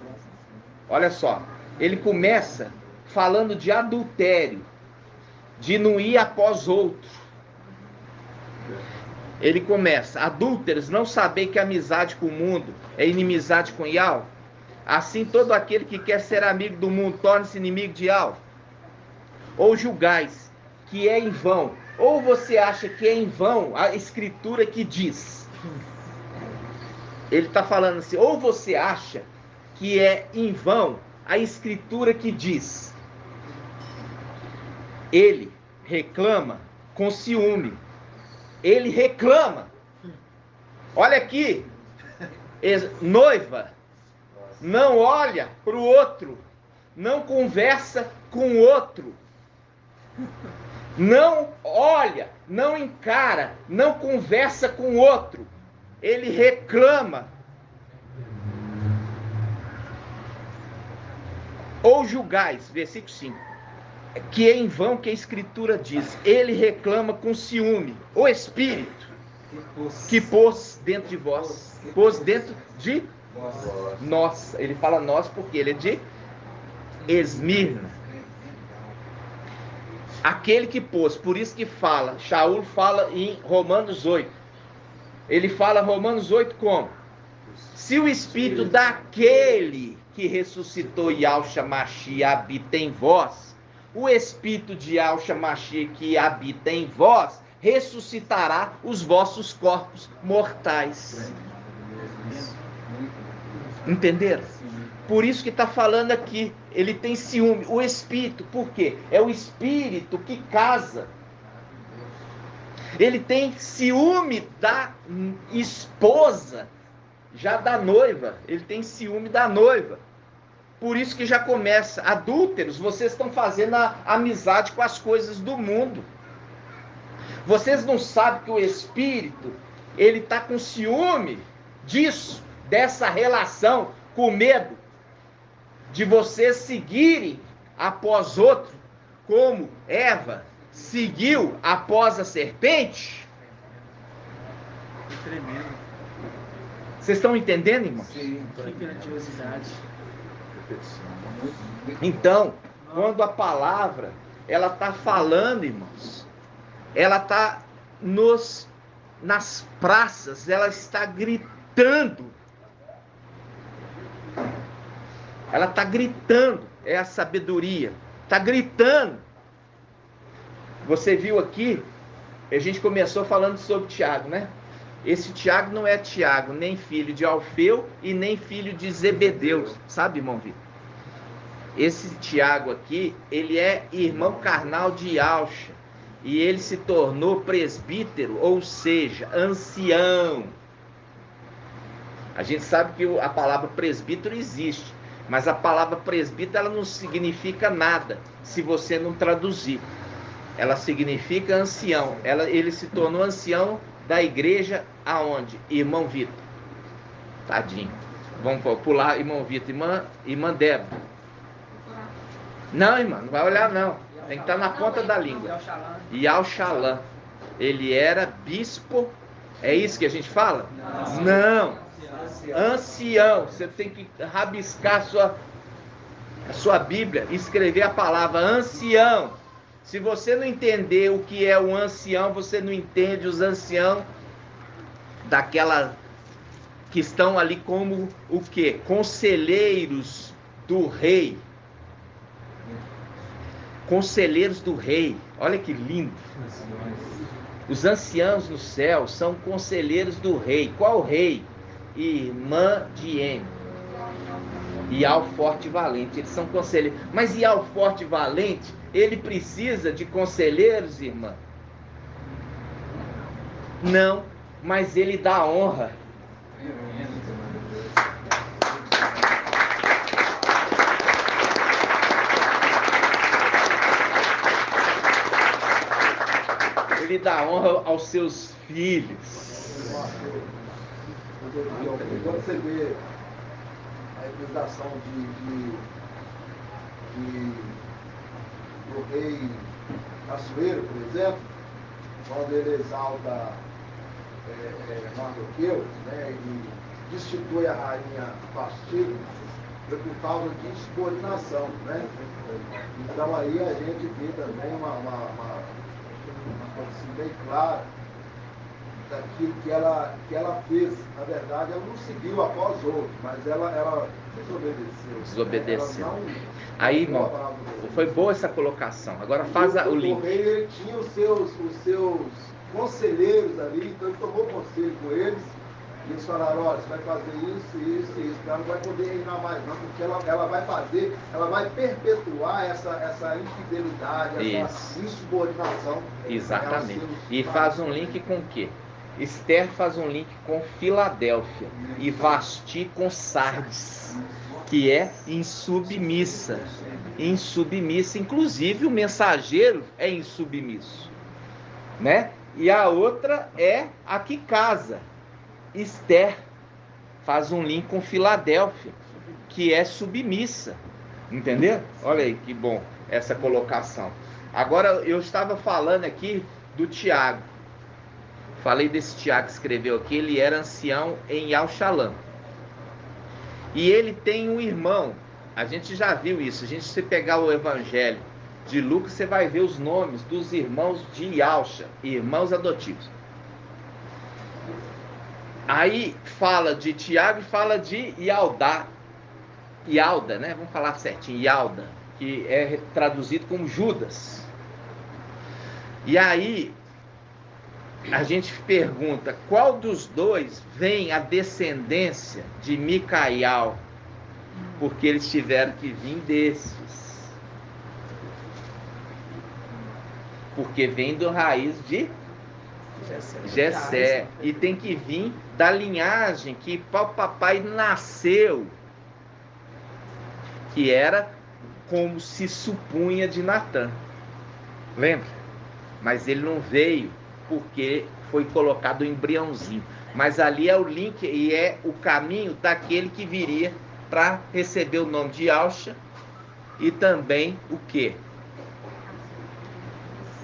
Olha só, ele começa falando de adultério, de não ir após outro. Ele começa: adúlteros, não sabei que amizade com o mundo é inimizade com Ial? Assim todo aquele que quer ser amigo do mundo torna-se inimigo de Ial. Ou julgais que é em vão, ou você acha que é em vão a escritura que diz. Ele está falando assim, ou você acha que é em vão a escritura que diz. Ele reclama com ciúme. Ele reclama. Olha aqui, noiva, não olha para o outro, não conversa com o outro, não olha, não encara, não conversa com o outro. Ele reclama. Ou julgais, versículo 5, que é em vão que a escritura diz. Ele reclama com ciúme. O espírito, Que pôs dentro de vós. Pôs dentro de nós. Ele fala nós porque ele é de Esmirna. Aquele que pôs, por isso que fala, Shaul fala em Romanos 8. Ele fala Romanos 8 como? Se o Espírito daquele que ressuscitou Yahshua Mashiach habita em vós, o Espírito de Yahshua Mashiach que habita em vós ressuscitará os vossos corpos mortais. Entenderam? Por isso que está falando aqui, ele tem ciúme, o Espírito, por quê? É o Espírito que casa. Ele tem ciúme da esposa, já da noiva, ele tem ciúme da noiva. Por isso que já começa, adúlteros, vocês estão fazendo a amizade com as coisas do mundo. Vocês não sabem que o Espírito, ele está com ciúme disso, dessa relação, com medo de vocês seguirem após outro, como Eva seguiu após a serpente.
Que tremendo.
Vocês estão entendendo, irmãos?
Sim, que grandiosidade.
Então, quando a palavra, ela está falando, irmãos, ela está nas praças, ela está gritando. Ela está gritando, é a sabedoria. Está gritando. Você viu aqui, a gente começou falando sobre Tiago, né? Esse Tiago não é Tiago, nem filho de Alfeu e nem filho de Zebedeu. Sabe, irmão Vitor? Esse Tiago aqui, ele é irmão carnal de Yahshua. E ele se tornou presbítero, ou seja, ancião. A gente sabe que a palavra presbítero existe. Mas a palavra presbítero, ela não significa nada se você não traduzir. Ela significa ancião. Ele se tornou ancião da igreja aonde? Irmão Vitor. Tadinho. Vamos pular, irmão Vitor. Irmã Débora. Não, irmã, não vai olhar não. Tem que estar na ponta da língua. Yahshalan. Ele era bispo. É isso que a gente fala? Não. Ancião. Você tem que rabiscar a sua Bíblia e escrever a palavra ancião. Se você não entender o que é um ancião, você não entende os anciãos daquela que estão ali como o quê? Conselheiros do rei. Conselheiros do rei. Olha que lindo. Os anciãos no céu são conselheiros do rei. Qual rei? Irmã de M. Ial Forte e Valente. Eles são conselheiros. Mas Ial Forte e Valente, ele precisa de conselheiros, irmã? Não, mas ele dá honra. Ele dá honra aos seus filhos.
Quando você vê a representação do rei Assuero, por exemplo, quando ele exalta Mardoqueu, né, e destitui a rainha Vasti, foi por causa de insubordinação, né? Então aí a gente vê também uma coisa assim bem clara daquilo que ela fez. Na verdade, ela não seguiu após outros, mas ela
desobedeceu. Aí, irmão, foi boa essa colocação. Agora faz o link.
O rei, ele tinha os seus conselheiros ali, então ele tomou conselho com eles. E eles falaram: olha, você vai fazer isso, isso e isso, ela não vai poder reinar mais não, porque ela vai fazer, ela vai perpetuar essa infidelidade, essa insubordinação.
Exatamente. E faz um link com o quê? Esther faz um link com Filadélfia e Vasti com Sardes, que é insubmissa. Insubmissa, inclusive o mensageiro é insubmisso, né? E a outra é a que casa. Esther faz um link com Filadélfia, que é submissa. Entendeu? Olha aí que bom essa colocação. Agora eu estava falando aqui do Tiago. Falei desse Tiago que escreveu aqui, ele era ancião em Al-Shalom. E ele tem um irmão, a gente já viu isso, se você pegar o evangelho de Lucas, você vai ver os nomes dos irmãos de Yalcha, irmãos adotivos. Aí fala de Tiago e fala de Yalda, né? Vamos falar certinho, Yalda, que é traduzido como Judas. E aí a gente pergunta, qual dos dois vem a descendência de Micael? Porque eles tiveram que vir desses. Porque vem do raiz de Jessé. E tem que vir da linhagem que o papai nasceu, que era como se supunha de Natã. Lembra? Mas ele não veio porque foi colocado o embriãozinho. Mas ali é o link e é o caminho daquele que viria para receber o nome de Yalcha e também o quê?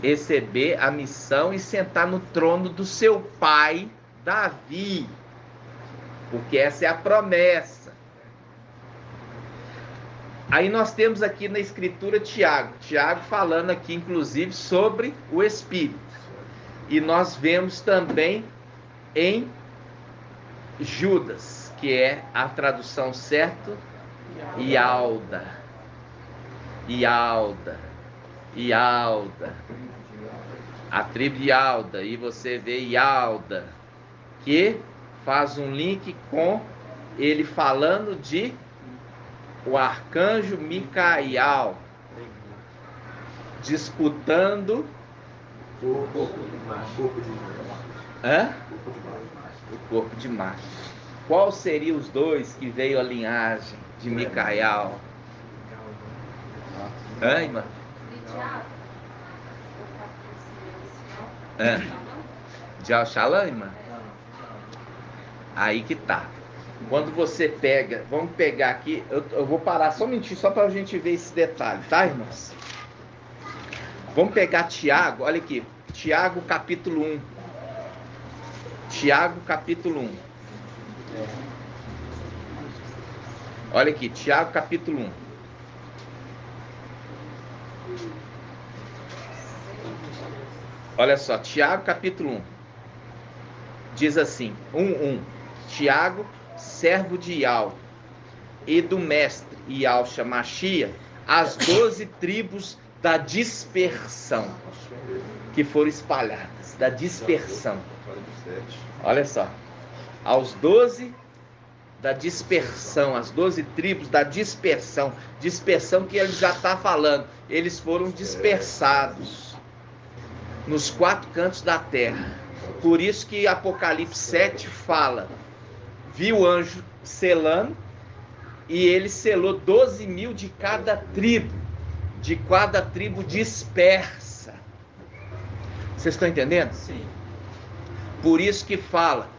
Receber a missão e sentar no trono do seu pai, Davi. Porque essa é a promessa. Aí nós temos aqui na escritura Tiago falando aqui inclusive sobre o Espírito. E nós vemos também em Judas, que é a tradução certa, Yalda. A tribo de Yalda. E você vê Yalda, que faz um link com ele falando de o arcanjo Micael disputando o corpo de Marte. Qual seria os dois que veio a linhagem de Micael? Irmã? De Al-Shalom, irmã? Aí que tá. Quando você pega, vamos pegar aqui, eu vou parar só um minutinho, só para a gente ver esse detalhe, tá, irmãos? Vamos pegar Tiago, olha aqui, Tiago capítulo 1. Tiago capítulo 1. Olha aqui, Tiago capítulo 1. Olha só, Tiago capítulo 1. Diz assim, 1:1. Tiago, servo de Ial e do mestre Yalcha Machia, as 12 tribos da dispersão que foram espalhadas, da dispersão. Olha só, aos 12 da dispersão, as 12 tribos da dispersão, dispersão que ele já está falando, eles foram dispersados nos 4 cantos da terra. Por isso que Apocalipse 7 fala, viu o anjo selando, e ele selou 12.000 de cada tribo dispersa. Vocês estão entendendo?
Sim.
Por isso que fala,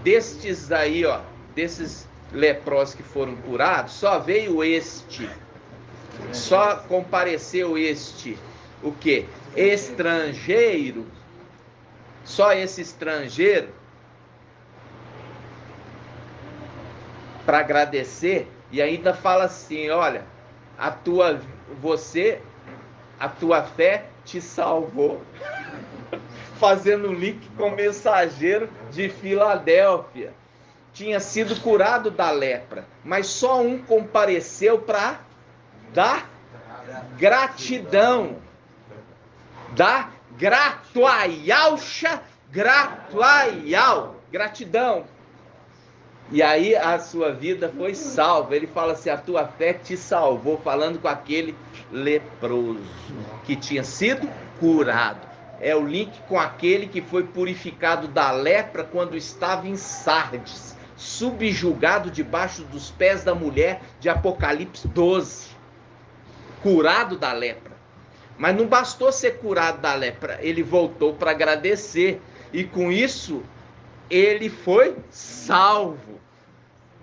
destes aí, ó, desses leprosos que foram curados, só veio este, só compareceu este, o quê? Estrangeiro, só esse estrangeiro, para agradecer, e ainda fala assim, olha, a tua fé te salvou. Fazendo um link com o mensageiro de Filadélfia. Tinha sido curado da lepra, mas só um compareceu para dar gratidão. Dar gratuaialcha, gratidão. E aí a sua vida foi salva. Ele fala assim, a tua fé te salvou, falando com aquele leproso que tinha sido curado. É o link com aquele que foi purificado da lepra quando estava em Sardes, subjugado debaixo dos pés da mulher de Apocalipse 12. Curado da lepra. Mas não bastou ser curado da lepra, ele voltou para agradecer. E com isso, ele foi salvo.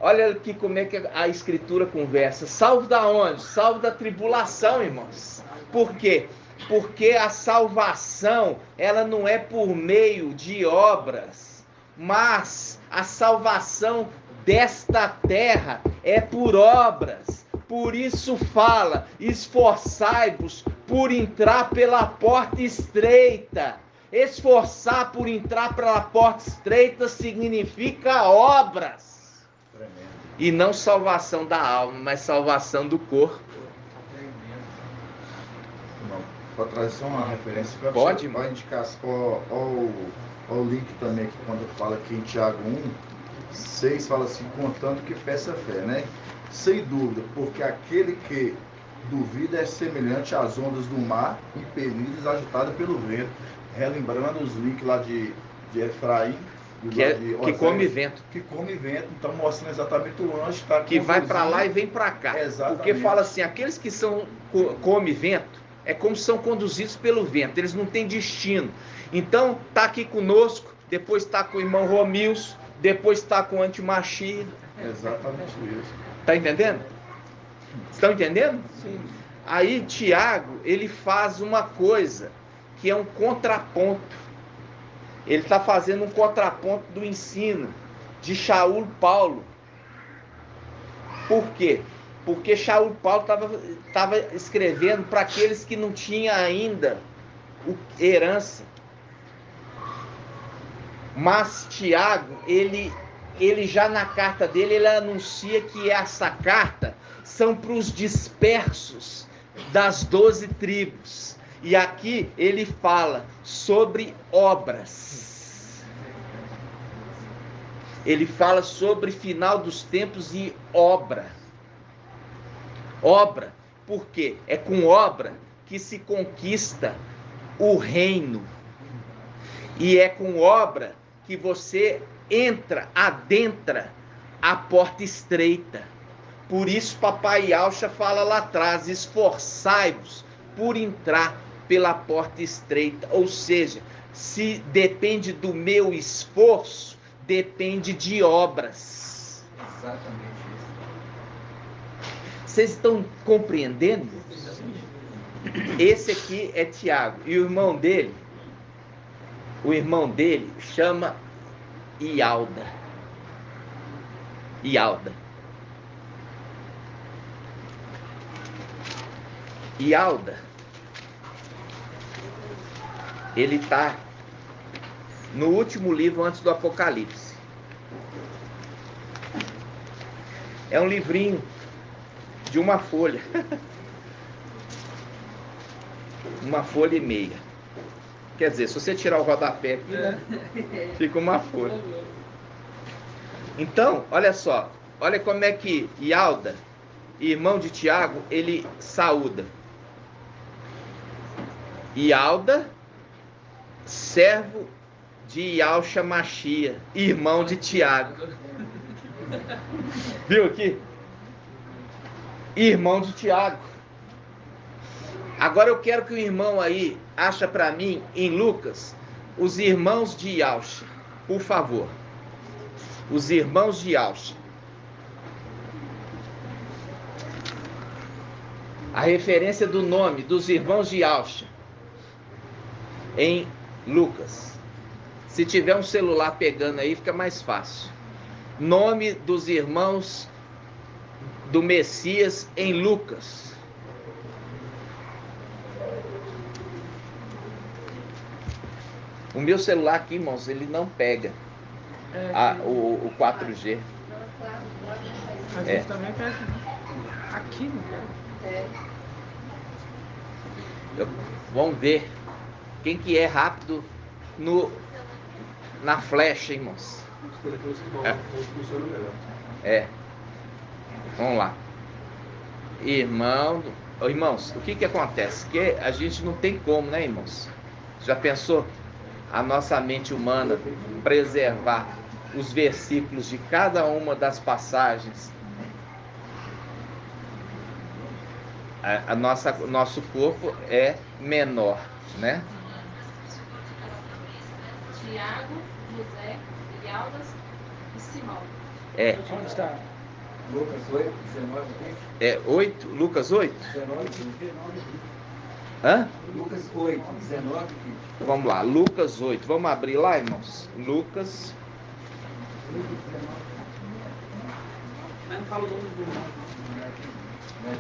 Olha aqui como é que a Escritura conversa. Salvo da onde? Salvo da tribulação, irmãos. Por quê? Porque a salvação, ela não é por meio de obras, mas a salvação desta terra é por obras. Por isso fala, esforçai-vos por entrar pela porta estreita. Esforçar por entrar pela porta estreita significa obras. E não salvação da alma, mas salvação do corpo.
Pode trazer só uma referência?
Pode,
pode indicar o link também, que quando fala aqui em Tiago 1:6, fala assim, contando que peça fé, né? Sem dúvida, porque aquele que duvida é semelhante às ondas do mar, impelidas, agitadas pelo vento. Relembrando os links lá de Efraim,
que come vento.
Que come vento, então mostrando exatamente o anjo tá
que vai para lá e vem para cá.
Exatamente.
Porque fala assim, aqueles que come vento, é como são conduzidos pelo vento, eles não têm destino. Então, está aqui conosco, depois está com o irmão Romilson, depois está com o Antimachia.
Exatamente isso.
Está entendendo? Estão entendendo?
Sim.
Aí, Tiago, ele faz uma coisa, que é um contraponto. Ele está fazendo um contraponto do ensino de Shaul Paulo. Por quê? Porque Shaul Paulo estava escrevendo para aqueles que não tinham ainda herança. Mas Tiago, ele já na carta dele, ele anuncia que essa carta são para os dispersos das 12 tribos. E aqui ele fala sobre obras. Ele fala sobre final dos tempos e obra. Obra, por quê? É com obra que se conquista o reino. E é com obra que você adentra a porta estreita. Por isso Papai Yaucha fala lá atrás, esforçai-vos por entrar pela porta estreita. Ou seja, se depende do meu esforço, depende de obras.
Exatamente isso.
Vocês estão compreendendo? Esse aqui é Tiago. E o irmão dele chama Ialda. Ialda, ele está no último livro antes do Apocalipse. É um livrinho de uma folha. Uma folha e meia. Quer dizer, se você tirar o rodapé aqui, né, fica uma folha. Então, olha só. Olha como é que Ialda, irmão de Tiago, ele saúda. Ialda, servo de Yaucha Machia, irmão de Tiago. Viu aqui? Irmão de Tiago. Agora eu quero que o irmão aí acha para mim, em Lucas, os irmãos de Yaucha. Por favor. Os irmãos de Yaucha. A referência do nome dos irmãos de Yaucha em Lucas. Se tiver um celular pegando aí, fica mais fácil. Nome dos irmãos do Messias em Lucas. O meu celular aqui, irmãos, ele não pega o 4G.
A gente também pega. Aqui não pega.
Vamos ver quem que é rápido na flecha, irmãos. Vamos lá. Irmãos, o que acontece? Que a gente não tem como, né, irmãos? Já pensou? A nossa mente humana preservar os versículos de cada uma das passagens. Nosso corpo é menor, né?
Tiago, José, Ialdas e Simão.
Onde está?
Lucas 8, 19, 20.
8? Lucas 8?
19, 20.
Hã?
Lucas 8, 19, 20.
Vamos lá, Lucas 8. Vamos abrir lá, irmãos? Lucas.
Mas não fala o nome do irmão. Não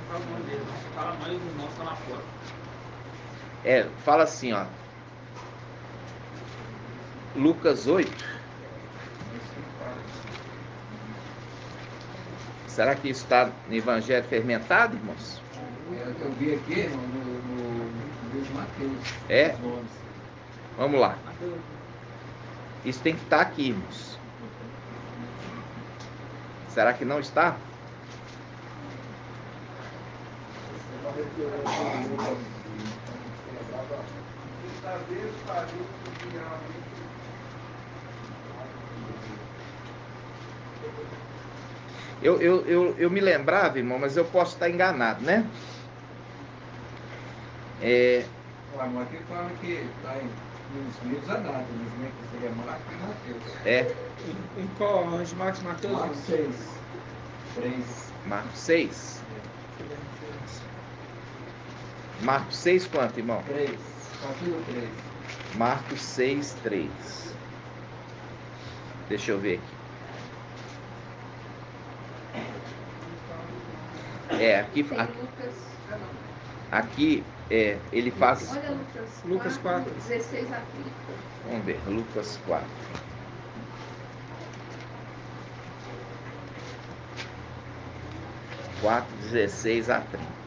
fala o nome dele. Fala mais do irmão, está lá fora.
Fala assim, ó. Lucas 8. Será que isso está no Evangelho fermentado, irmãos?
Eu vi aqui no livro de Mateus.
É?
Os nomes.
Vamos lá. Isso tem que estar aqui, irmãos. Será que não está? Eu me lembrava, irmão, mas eu posso estar enganado, né?
Mas aqui fala que está nos livros anátomos, né? Que seria Marcos e Mateus.
É.
Em qual? Onde Marcos e Mateus?
Marcos 6. 3.
Marcos 6. Marcos 6 quanto, irmão?
3. Capítulo 3.
Marcos 6, 3. Deixa eu ver aqui. Aqui ele faz.
Olha
Lucas 4.
16 a 30.
Vamos ver, Lucas 4. (4, 16 a 30).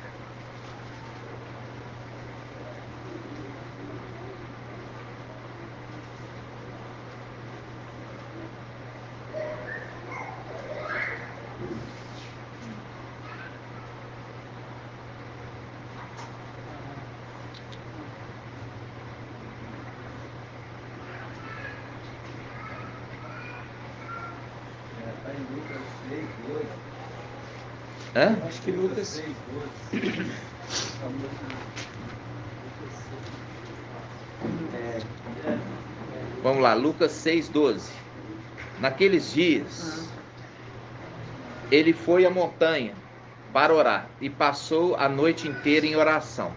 Está em Lucas 6, 12.
Hã?
Acho que Lucas
6, 12.
Vamos lá, Lucas 6, 12. Naqueles dias, ele foi à montanha para orar e passou a noite inteira em oração.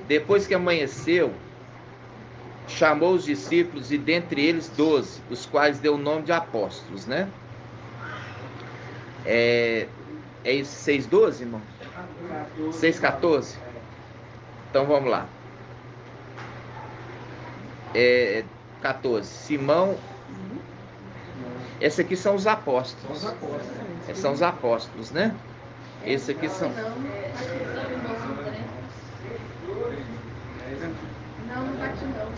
Depois que amanheceu, chamou os discípulos e dentre eles 12, os quais deu o nome de apóstolos, né? É isso, 6,12, irmão? 6,14? Então vamos lá. 14. Simão. Esses aqui são os apóstolos. São os apóstolos, né? Esses aqui são.
Não bate não.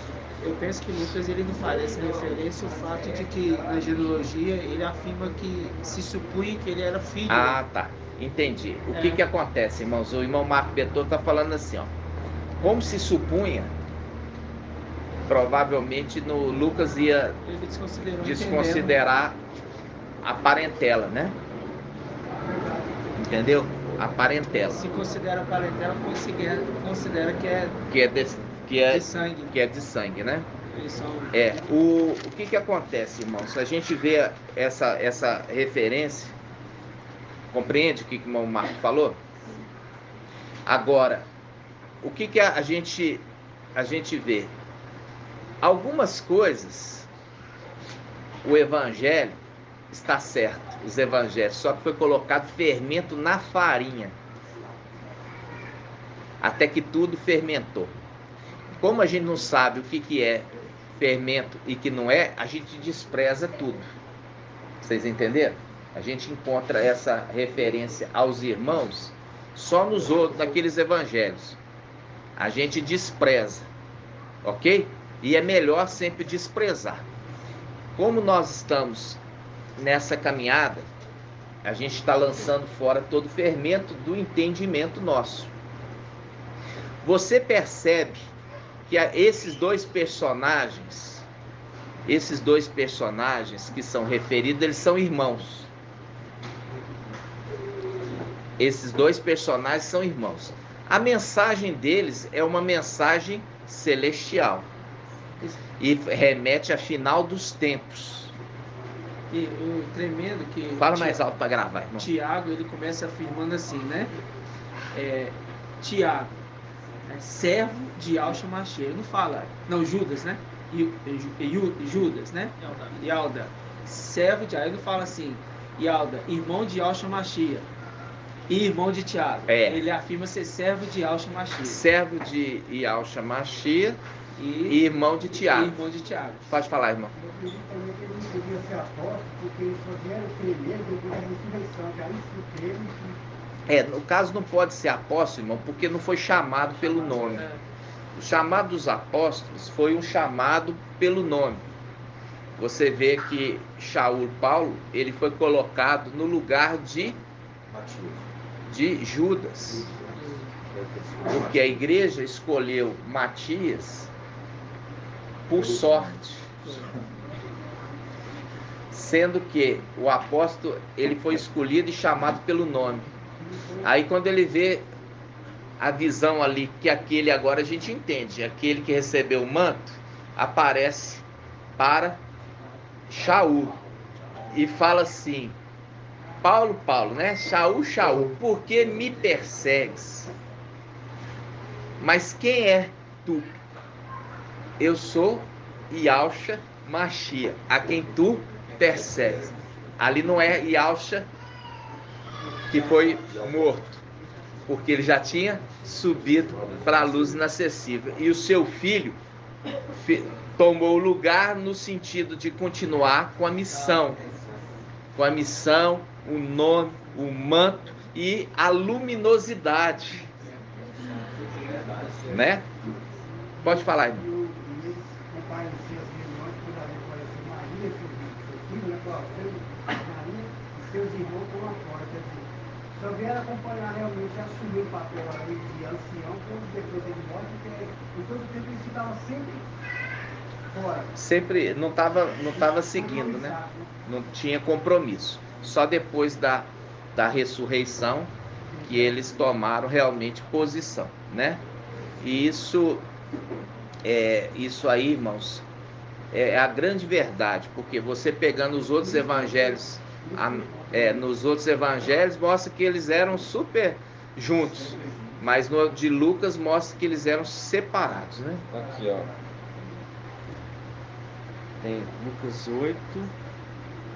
Eu penso que Lucas ele não faz essa referência ao fato de que na genealogia ele afirma que se supunha que ele era filho.
Ah, tá. Entendi. O que acontece, irmãos? O irmão Marco Betor está falando assim, ó. Como se supunha, provavelmente no Lucas ia desconsiderar a parentela, né? Entendeu? A parentela.
Se considera a parentela, considera que é de sangue.
Que é de sangue, né?
Eles são...
O que acontece, irmãos? A gente vê essa referência, compreende o que o irmão Marco falou? Agora, o que a gente vê? Algumas coisas, o evangelho está certo, os evangelhos, só que foi colocado fermento na farinha, até que tudo fermentou. Como a gente não sabe o que é fermento e que não é, a gente despreza tudo. Vocês entenderam? A gente encontra essa referência aos irmãos só nos outros, naqueles evangelhos. A gente despreza, ok? E é melhor sempre desprezar. Como nós estamos nessa caminhada, a gente está lançando fora todo o fermento do entendimento nosso. Você percebe que esses dois personagens que são referidos, eles são irmãos. Esses dois personagens são irmãos. A mensagem deles é uma mensagem celestial e remete a final dos tempos.
E o tremendo que...
Fala mais alto para gravar, irmão.
Tiago, ele começa afirmando assim, né? Tiago, servo de Yahshua Mashiach. Ele não fala, não, Judas, né? Judas, né? Yalda, servo de, aí ele não fala assim, Yalda, irmão de Yahshua Mashiach e irmão de Tiago. Ele afirma ser servo de Yahshua Mashiach.
Servo de Yahshua Mashiach e irmão de Tiago.
Irmão de Tiago.
Pode falar, irmão.
Eu acredito também que ele não podia ser apóstolo, porque eles só vieram crer depois da ressurreição, que aí se creram.
No caso não pode ser apóstolo, irmão, porque não foi chamado pelo nome. O chamado dos apóstolos foi um chamado pelo nome. Você vê que Shaul Paulo, ele foi colocado no lugar de Judas. Porque a igreja escolheu Matias por sorte. Sendo que o apóstolo, ele foi escolhido e chamado pelo nome. Aí quando ele vê a visão ali, que aquele agora a gente entende, aquele que recebeu o manto, aparece para Shaul e fala assim, Paulo, né? Shaul, por que me persegues? Mas quem é tu? Eu sou Yahshua Mashiach, a quem tu persegues. Ali não é Yahshua que foi morto, porque ele já tinha subido para a luz inacessível. E o seu filho tomou o lugar no sentido de continuar com a missão. Com a missão, o nome, o manto e a luminosidade. Né? Pode falar, irmão.
E eles comparam assim as irmãs, toda vez aparece Maria, seu filho, né? Maria e seus irmãos estão lá fora. Quer dizer, só vieram acompanhar realmente, assumir o papel ali de ancião, quando depois ele morre, porque em todo o tempo eles ficavam sempre fora.
Sempre não estava seguindo, né? Não tinha compromisso. Só depois da ressurreição que eles tomaram realmente posição, né? E isso aí, irmãos, é a grande verdade, porque você pegando os outros evangelhos, nos outros evangelhos mostra que eles eram super juntos, mas no de Lucas mostra que eles eram separados, né?
Aqui, ó. Tem Lucas 8,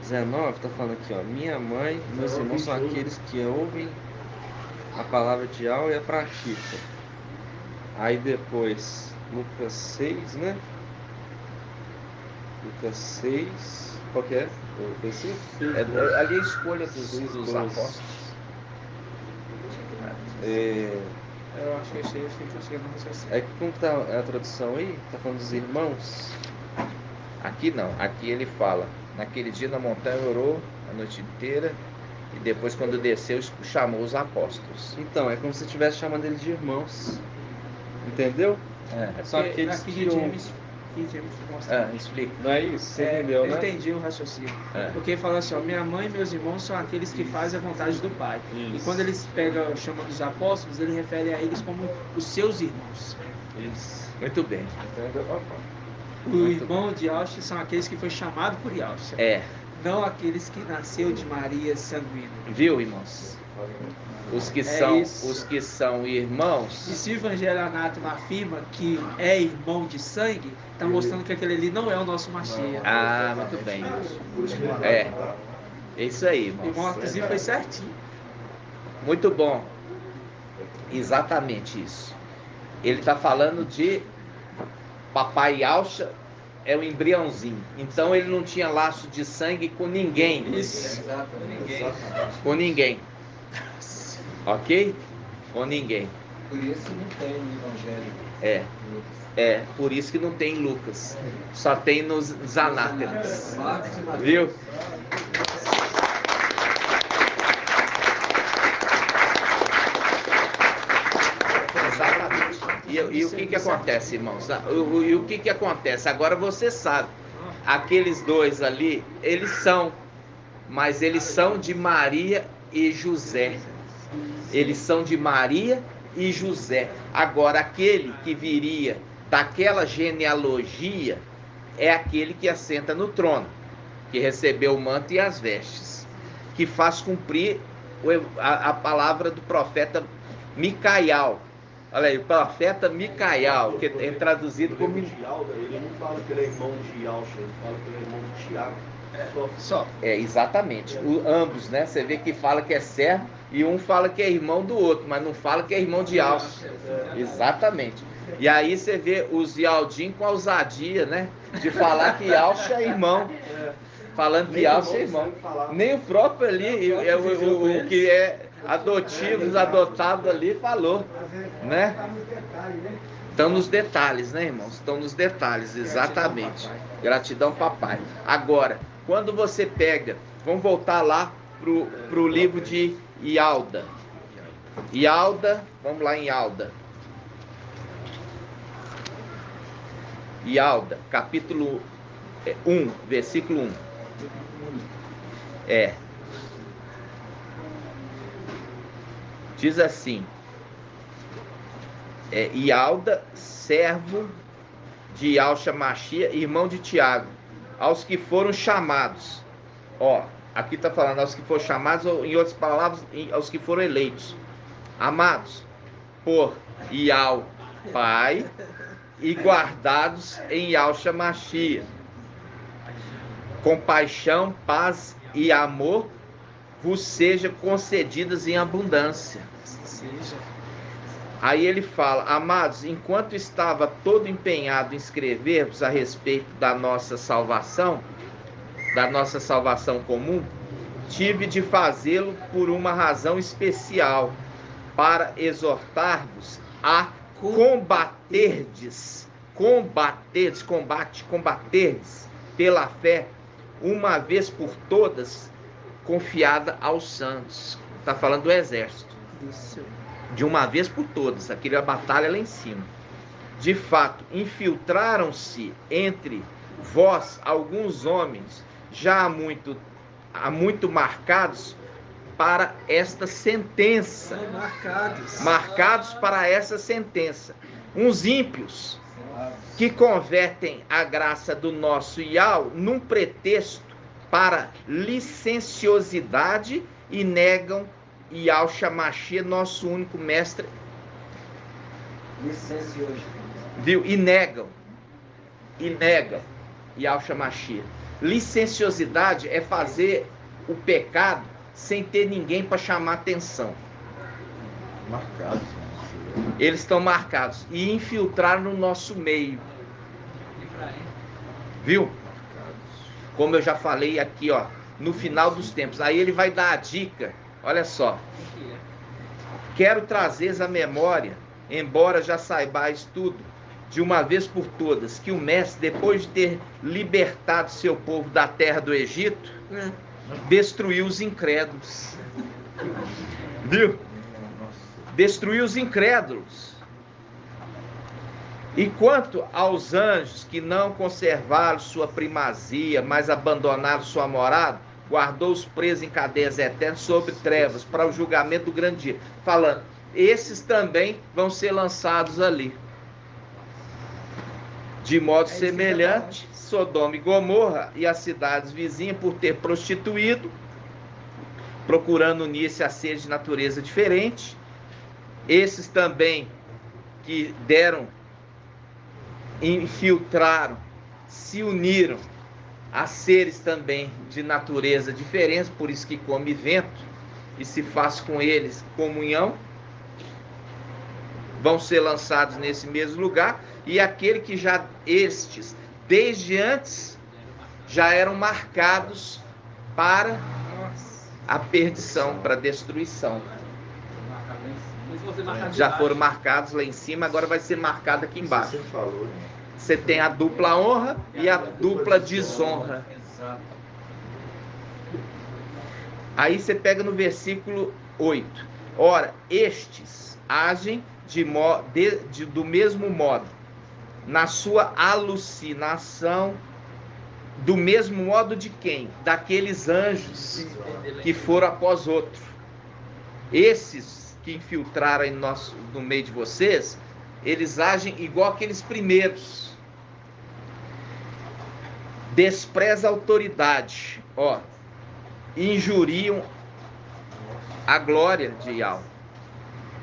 19, tá falando aqui, ó. Minha mãe e meus irmãos são aqueles que ouvem a palavra de Yahweh e a praticam. Aí depois, Lucas 6, né? Lucas 6, qual que é?
Ali a escolha dos apóstolos.
Eu acho que eu sei chegando no raciocínio.
É que como tá a tradução aí? Tá falando dos irmãos?
Aqui não, aqui ele fala, naquele dia na montanha orou a noite inteira e depois quando desceu chamou os apóstolos.
Então, é como se estivesse chamando eles de irmãos. Entendeu? São aqueles que
explica.
Não é isso? Você entendeu, né?
Entendi o raciocínio. Porque ele fala assim, ó, minha mãe e meus irmãos são aqueles que fazem a vontade do Pai. Isso. E quando eles chamam dos apóstolos, ele refere a eles como os seus irmãos.
Isso.
Muito bem.
Entendeu?
O irmão de Yahshua são aqueles que foi chamado por Yahshua. Não aqueles que nasceu de Maria sanguínea.
Viu, irmãos? Os que são irmãos.
E se o Evangelho Anátema afirma que é irmão de sangue, está mostrando que aquele ali não é o nosso Mashiach.
Ah, muito bem. É isso aí, irmãos.
O irmão Artuzinho foi certinho.
Muito bom. Exatamente isso. Ele está falando de Papai Yahshua é um embriãozinho. Então ele não tinha laço de sangue com ninguém.
Isso.
Com ninguém. Ok? Com ninguém.
Por isso não tem no Evangelho.
Por isso que não tem em Lucas. Só tem nos anátemas. Viu? Exatamente. E o que acontece, irmãos? E o que acontece? Agora você sabe. Aqueles dois ali, eles são. Mas eles são de Maria e José. Eles são de Maria e José. Agora, aquele que viria daquela genealogia é aquele que assenta no trono, que recebeu o manto e as vestes, que faz cumprir a palavra do profeta Micaial, Olha aí, o profeta Micael, que é traduzido
No
como...
livro de Alda, ele não fala que ele é irmão de Alcha, ele fala que ele é irmão de Tiago.
Só.
É, exatamente. Ambos, né? Você vê que fala que é servo e um fala que é irmão do outro, mas não fala que é irmão de Alcha. Exatamente. E aí você vê os Yaldim com a ousadia, né? De falar que Alcha é irmão. Falando que Alcha é irmão. Nem o próprio ali, o que é adotivo, adotado ali, falou. Né? Estão nos detalhes, né, irmãos? Estão nos detalhes, exatamente. Gratidão, papai. Agora, quando você pega, vamos voltar lá pro livro de Ialda. Ialda, vamos lá em Ialda. Ialda, capítulo 1, versículo 1. Diz assim: Ialda, servo de Alcha Machia, irmão de Tiago, aos que foram chamados. Ó, aqui está falando aos que foram chamados, ou em outras palavras, aos que foram eleitos. Amados por Ial, Pai, e guardados em Alcha Machia. Compaixão, paz e amor vos seja concedidas em abundância. Aí ele fala: amados, enquanto estava todo empenhado em escrever-vos a respeito da nossa salvação comum, tive de fazê-lo por uma razão especial, para exortar-vos a combaterdes pela fé, uma vez por todas, confiada aos santos. Está falando do exército. De uma vez por todas, aquela batalha lá em cima. De fato, infiltraram-se entre vós alguns homens já há muito marcados para esta sentença. Marcados para essa sentença. Uns ímpios que convertem a graça do nosso Ial num pretexto para licenciosidade e negam Yahshua Mashiach, nosso único mestre. Viu? E negam Yahshua Mashiach. Licenciosidade é fazer o pecado sem ter ninguém para chamar atenção.
Marcados.
Eles estão marcados e infiltraram no nosso meio. Viu? Como eu já falei aqui, ó, no final dos tempos. Aí ele vai dar a dica. Olha só. Quero trazer à memória, embora já saibais tudo, de uma vez por todas, que o mestre, depois de ter libertado seu povo da terra do Egito, destruiu os incrédulos. Viu? Destruiu os incrédulos. E quanto aos anjos que não conservaram sua primazia, mas abandonaram sua morada, guardou-os presos em cadeias eternas sobre trevas, para o julgamento do grande dia. Falando, esses também vão ser lançados ali. De modo semelhante, Sodoma e Gomorra e as cidades vizinhas, por ter prostituído, procurando unir-se a seres de natureza diferente. Esses também que infiltraram, se uniram a seres também de natureza diferente, por isso que come vento e se faz com eles comunhão, vão ser lançados nesse mesmo lugar. E aquele que já estes, desde antes, já eram marcados para a perdição, para a destruição. Já foram marcados lá em cima, agora vai ser marcado aqui embaixo.
Você falou, né?
Você tem a dupla honra e a dupla desonra. Aí você pega no versículo 8. Ora, estes agem do mesmo modo, na sua alucinação, do mesmo modo de quem? Daqueles anjos que foram após outro. Esses que infiltraram no meio de vocês, eles agem igual aqueles primeiros. Despreza a autoridade, ó, injuriam a glória de Yahweh.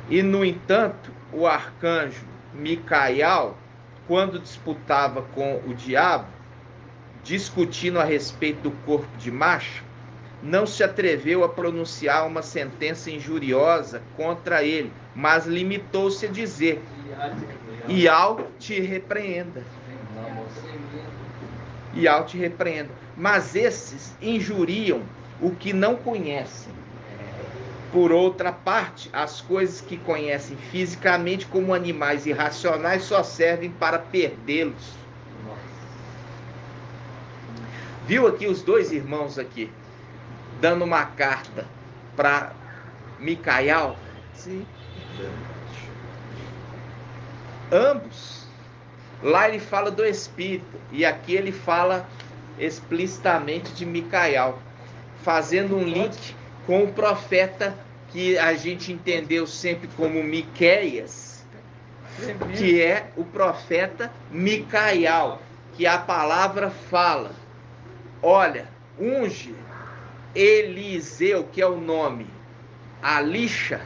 E, no entanto, o arcanjo Micael, quando disputava com o diabo, discutindo a respeito do corpo de macho, não se atreveu a pronunciar uma sentença injuriosa contra ele, mas limitou-se a dizer: Ial te repreenda. Ial te repreenda. Mas esses injuriam o que não conhecem. Por outra parte, as coisas que conhecem fisicamente como animais irracionais só servem para perdê-los. Viu aqui os dois irmãos aqui, dando uma carta para Micael?
Sim.
Ambos. Lá ele fala do Espírito, e aqui ele fala explicitamente de Micael, fazendo um link com o profeta que a gente entendeu sempre como Miqueias, que é o profeta Micael, que a palavra fala: olha, unge Eliseu, que é o nome, Alixa,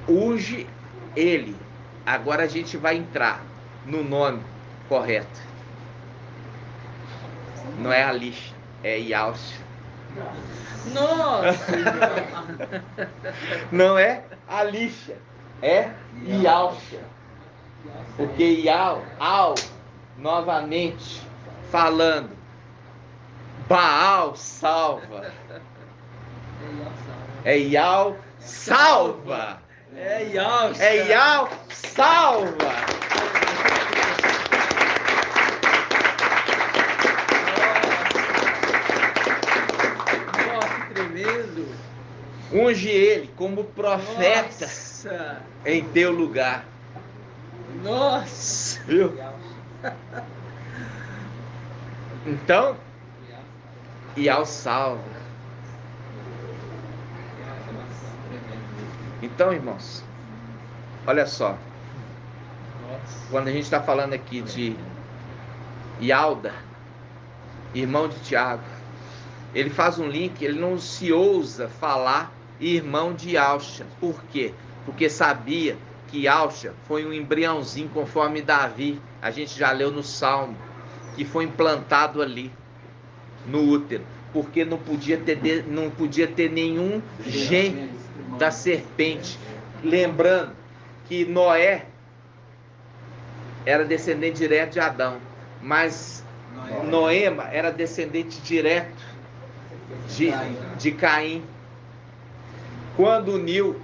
unge ele. Agora a gente vai entrar no nome correto. Não é Alixa, é Ialcha.
Nossa!
Não é Alixa, é Ialcha. Porque Ial, novamente falando, Baal salva. É Ial salva.
É Ial.
É Ial salva.
Nossa, que tremendo.
Unge ele como profeta.
Nossa.
Em teu lugar.
Nossa.
Viu? Então, Ial salva. Então, irmãos, olha só. Quando a gente está falando aqui de Ialda, irmão de Tiago, ele faz um link, ele não se ousa falar irmão de Ialcha. Por quê? Porque sabia que Ialcha foi um embriãozinho, conforme Davi, a gente já leu no Salmo, que foi implantado ali no útero, porque não podia ter nenhum gene da serpente. Lembrando que Noé era descendente direto de Adão, mas Noema era descendente direto de Caim. Quando uniu,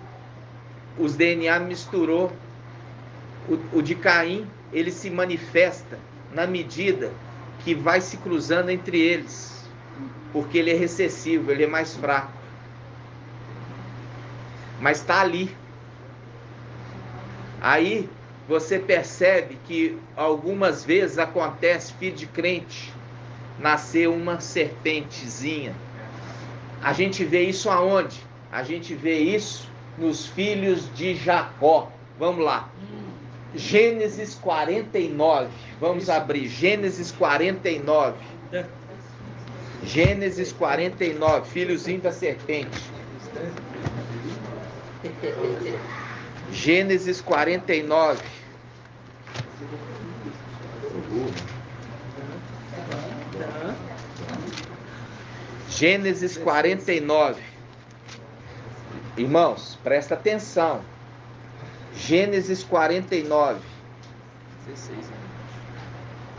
os DNA misturou, o de Caim, ele se manifesta na medida que vai se cruzando entre eles, porque ele é recessivo, ele é mais fraco, mas está ali. Aí você percebe que algumas vezes acontece, filho de crente nascer uma serpentezinha. A gente vê isso aonde? A gente vê isso nos filhos de Jacó. Vamos lá. Gênesis 49. Vamos abrir. Gênesis 49. Gênesis 49. Filhozinho da serpente. Gênesis 49. Gênesis 49. Irmãos, presta atenção. Gênesis 49.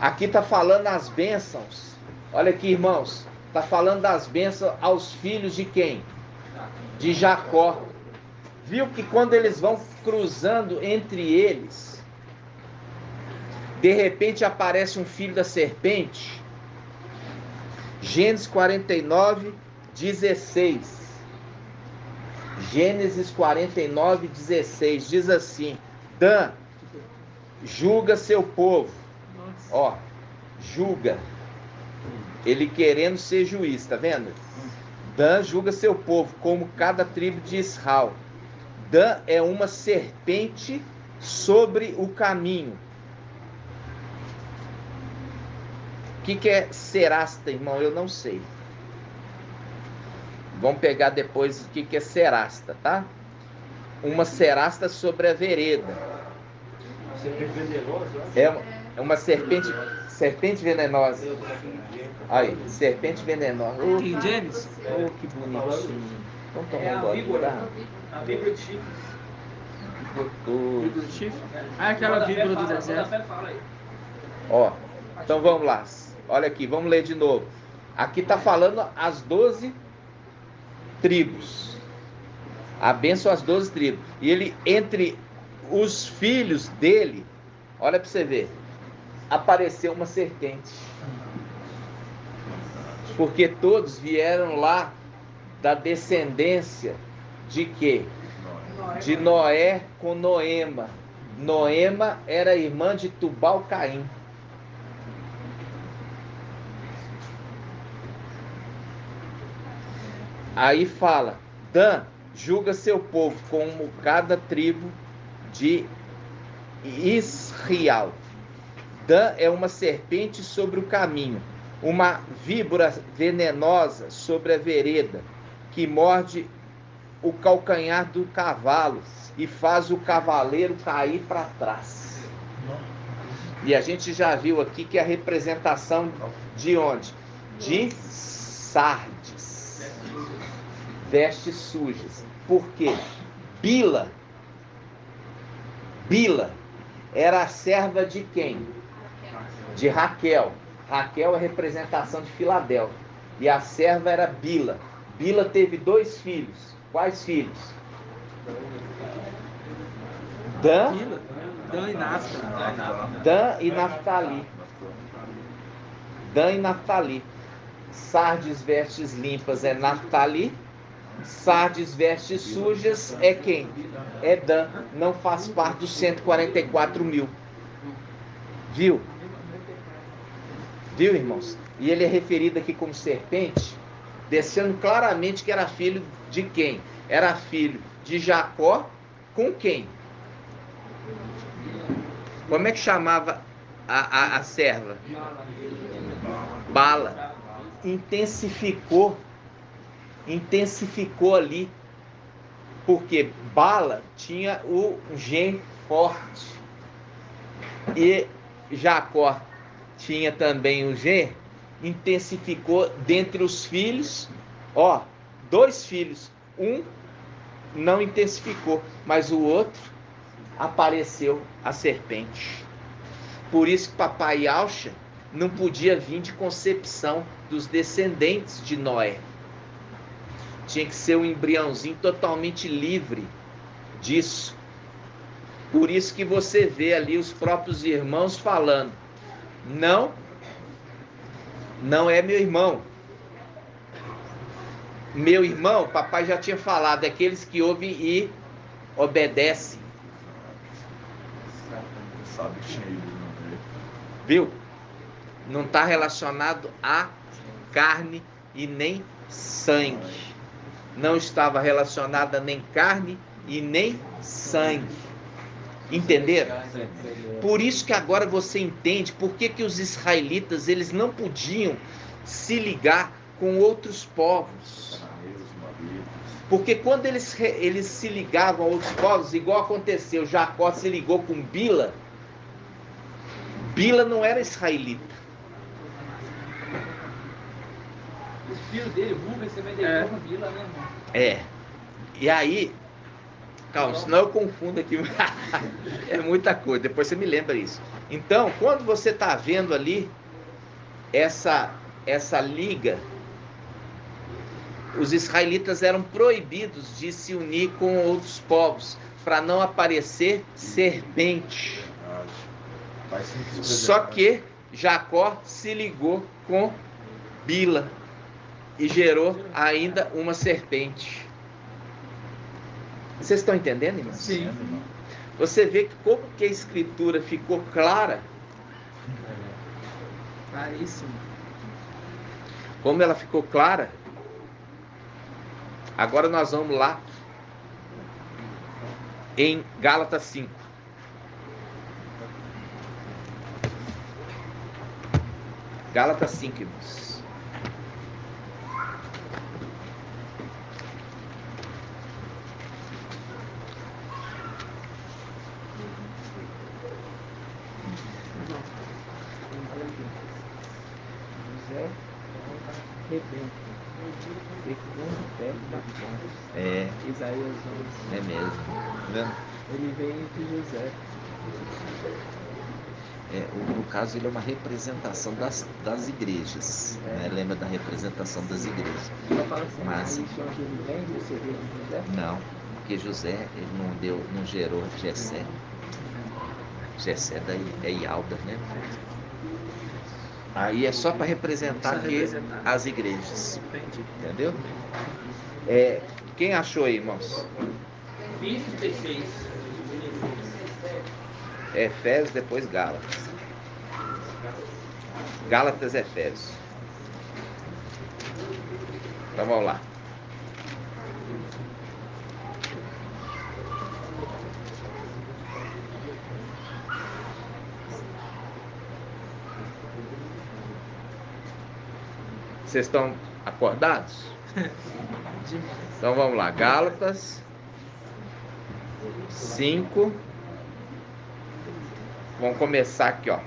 Aqui está falando as bênçãos. Olha aqui, irmãos. Está falando das bênçãos aos filhos de quem? De Jacó. Viu que quando eles vão cruzando entre eles, de repente aparece um filho da serpente? Gênesis 49, 16. Gênesis 49, 16. Diz assim: Dan julga seu povo. Ó, julga. Ele querendo ser juiz, tá vendo? Dan julga seu povo, como cada tribo de Israel. Dan é uma serpente sobre o caminho. O que é serasta, irmão? Eu não sei. Vamos pegar depois o que é serasta, tá? uma cerasta sobre a vereda.
Serpente venenosa,
É uma serpente venenosa. Aí, serpente venenosa. Oh,
King James?
oh, que bonitinho. Vamos tomar
É
um
a
gole
víbora.
lá?
A víbora de chifres.
Gostoso.
Víbora de chifre? Ah, aquela víbora do deserto.
Ó, então vamos lá. Olha aqui, vamos ler de novo. Aqui está falando as 12 tribos. A bênção às 12 tribos. E ele, entre os filhos dele, olha para você ver, apareceu uma serpente. Porque todos vieram lá da descendência de quê? De Noé com Noema. Noema era irmã de Tubal-Caim. Aí fala, Dan julga seu povo como cada tribo de Israel. Dan é uma serpente sobre o caminho, uma víbora venenosa sobre a vereda, que morde o calcanhar do cavalo e faz o cavaleiro cair para trás. E a gente já viu aqui que é a representação de onde? De Sardes. Vestes sujas. Por quê? Bila era a serva de quem? De Raquel. Raquel é a representação de Filadélfia. E a serva era Bila. Bila teve 2 filhos. Quais filhos? Dan
e Naphtali.
Dan e Naphtali. Dan e Naphtali. Sardes vestes limpas é Naphtali. Sardes vestes sujas é quem? É Dan. Não faz parte dos 144 mil. Viu? Viu, irmãos? E ele é referido aqui como serpente, deixando claramente que era filho de quem? Era filho de Jacó com quem? Como é que chamava a serva? Bala. Intensificou ali, porque Bala tinha o gen forte e Jacó tinha também o gen, intensificou dentre os filhos, 2 filhos, um não intensificou, mas o outro apareceu a serpente. Por isso que papai Yahshua não podia vir de concepção dos descendentes de Noé. Tinha que ser um embriãozinho totalmente livre disso. Por isso que você vê ali os próprios irmãos falando, não é meu irmão. Meu irmão, papai já tinha falado, é aqueles que ouvem e obedecem. Viu? Não está relacionado a carne e nem sangue. Não estava relacionada nem carne e nem sangue. Entenderam? Por isso que agora você entende por que os israelitas eles não podiam se ligar com outros povos. Porque quando eles se ligavam a outros povos, igual aconteceu, Jacó se ligou com Bila. Bila não era israelita.
O filho dele, Rubem, você vai deitar com Bila, né, irmão?
É. E aí, calma, senão eu confundo aqui. É muita coisa, depois você me lembra isso. Então, quando você está vendo ali essa liga, os israelitas eram proibidos de se unir com outros povos, para não aparecer serpente. Só que Jacó se ligou com Bila e gerou ainda uma serpente. Vocês estão entendendo, irmão?
Sim.
Você vê que como que a escritura ficou clara.
Claríssimo.
Como ela ficou clara. Agora nós vamos lá em Gálatas 5. Gálatas 5, irmãos.
José rebenta. Segundo pé da porta.
É,
Isaías 11.
é mesmo. Tá vendo?
Ele vem entre José.
No caso, ele é uma representação das igrejas. Né? Lembra da representação das igrejas?
Só fala assim,
Mas-
aí chama que ele vem, você vê de José.
Não, porque José ele não gerou Jessé. Jessé é Ialda, né? Aí é só para representar
Só
aqui
representar.
as igrejas.
Entendi.
Entendeu? Quem achou aí, irmãos?
26.
Efésios, depois Gálatas. Gálatas, Efésios. Então vamos lá. Vocês estão acordados? Então vamos lá. Gálatas 5. Vamos começar aqui, ó.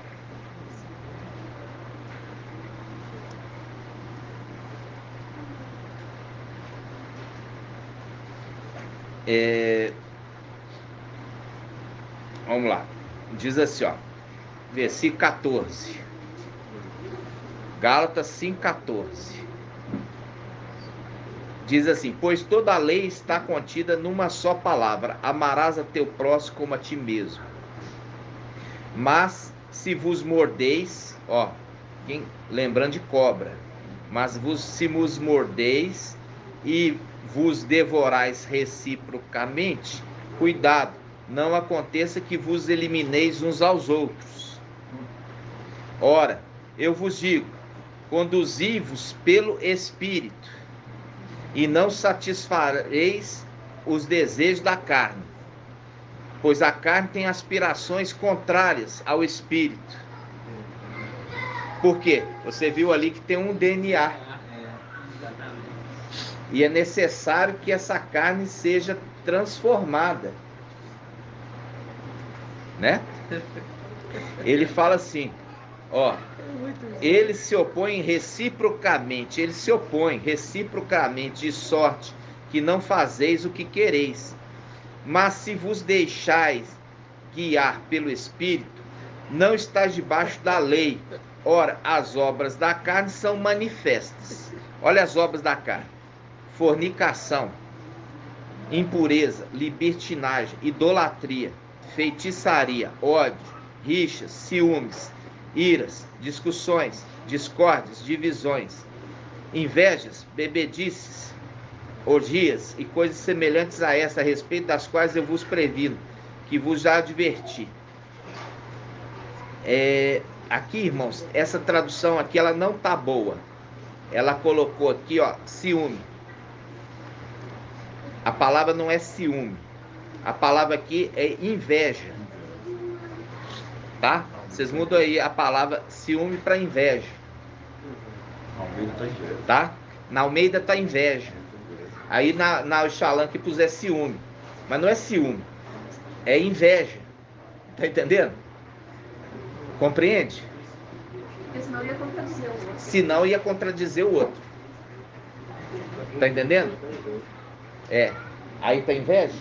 Vamos lá. Diz assim, ó. Versículo 14. Gálatas 5,14. Diz assim: pois toda a lei está contida numa só palavra: amarás a teu próximo como a ti mesmo. Mas se vos mordeis, ó, lembrando de cobra, se vos mordeis e vos devorais reciprocamente, cuidado, não aconteça que vos elimineis uns aos outros. Ora, eu vos digo, conduzi-vos pelo Espírito, e não satisfareis os desejos da carne, pois a carne tem aspirações contrárias ao Espírito. Por quê? Você viu ali que tem um DNA. E é necessário que essa carne seja transformada. Né? Ele fala assim, ó, ele se opõe reciprocamente, de sorte que não fazeis o que quereis. Mas se vos deixais guiar pelo Espírito, não estáis debaixo da lei. Ora, as obras da carne são manifestas. Olha as obras da carne: fornicação, impureza, libertinagem, idolatria, feitiçaria, ódio, rixas, ciúmes, iras, discussões, discórdias, divisões, invejas, bebedices, orgias e coisas semelhantes a essa, a respeito das quais eu vos previno, que vos já adverti. Aqui, irmãos, essa tradução aqui, ela não tá boa. Ela colocou aqui, ó, ciúme. A palavra não é ciúme. A palavra aqui é inveja. Tá? Vocês mudam aí a palavra ciúme para inveja. Tá? Na Almeida tá inveja. Aí na Oxalã que puser ciúme. Mas não é ciúme. É inveja. Tá entendendo? Compreende?
Porque senão ia contradizer o outro.
Senão ia contradizer o outro. Tá entendendo? Aí tá inveja?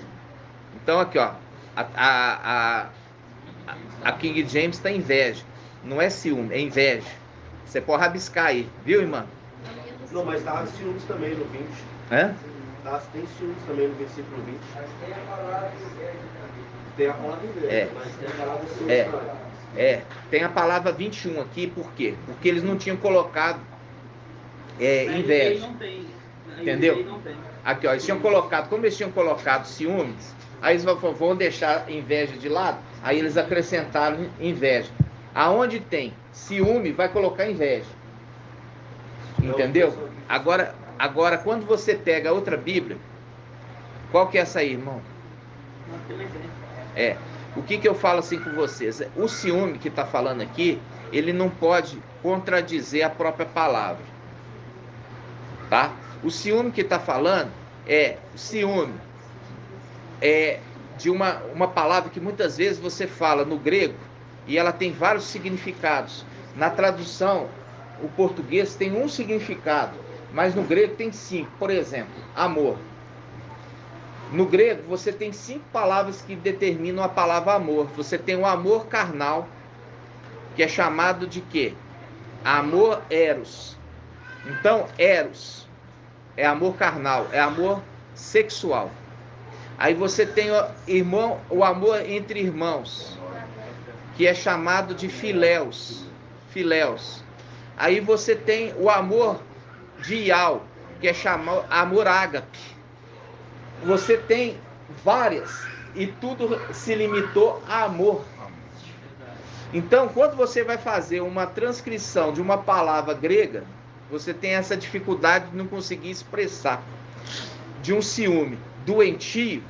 Então aqui, ó. A King James tá inveja. Não é ciúme, é inveja. Você pode rabiscar aí, viu, irmã?
Não, mas tá ciúmes também no 20.
Hã?
Tem ciúmes também no versículo 20.
Tem a palavra inveja também.
Tem a palavra inveja, mas tem a palavra ciúmes também.
Tem a palavra 21 aqui, por quê? Porque eles não tinham colocado inveja. Entendeu? Aqui, ó, eles tinham colocado, como eles tinham colocado ciúmes, aí eles vão deixar inveja de lado, aí eles acrescentaram inveja. Aonde tem ciúme, vai colocar inveja. Entendeu? Agora, quando você pega outra Bíblia, qual que é essa aí, irmão? O que eu falo assim com vocês? O ciúme que está falando aqui, ele não pode contradizer a própria palavra. Tá? O ciúme que está falando ciúme de uma palavra que muitas vezes você fala no grego e ela tem vários significados. Na tradução o português tem um significado, mas no grego tem 5. Por exemplo, amor. No grego você tem 5 palavras que determinam a palavra amor. Você tem o amor carnal, que é chamado de quê? Amor eros. Então, eros é amor carnal, é amor sexual. Aí você tem o amor entre irmãos, que é chamado de filéus. Filéus. Aí você tem o amor de Ial, que é chamado amor ágape. Você tem várias, e tudo se limitou a amor. Então, quando você vai fazer uma transcrição de uma palavra grega, você tem essa dificuldade de não conseguir expressar. De um ciúme doentio,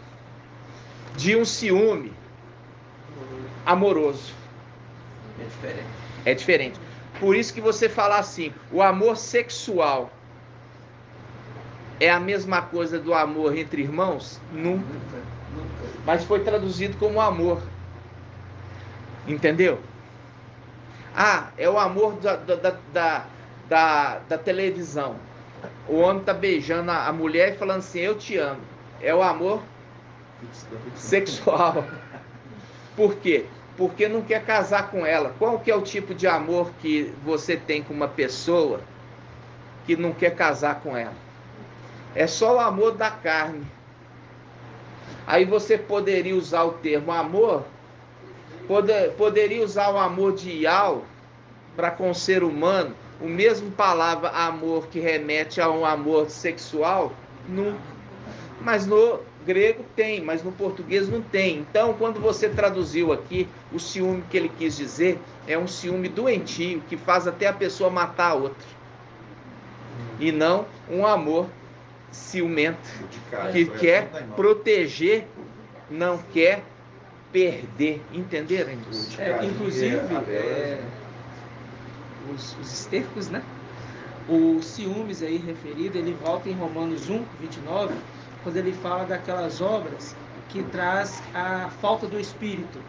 de um ciúme amoroso.
É diferente.
É diferente. Por isso que você fala assim, o amor sexual é a mesma coisa do amor entre irmãos? Nunca. Mas foi traduzido como amor. Entendeu? Ah, é o amor da televisão. O homem está beijando a mulher e falando assim, eu te amo. É o amor sexual. Por quê? Porque não quer casar com ela. Qual que é o tipo de amor que você tem com uma pessoa que não quer casar com ela? É só o amor da carne. Aí você poderia usar o termo amor, poderia usar o amor de Ial para com o ser humano, o mesmo palavra amor que remete a um amor sexual? Não. Mas no grego tem, mas no português não tem. Então, quando você traduziu aqui, o ciúme que ele quis dizer é um ciúme doentio, que faz até a pessoa matar a outra. E não um amor ciumento, que quer proteger, não quer perder. Entenderam?
Inclusive, os estercos, né? O ciúmes aí referido, ele volta em Romanos 1, 29, quando ele fala daquelas obras que traz a falta do espírito.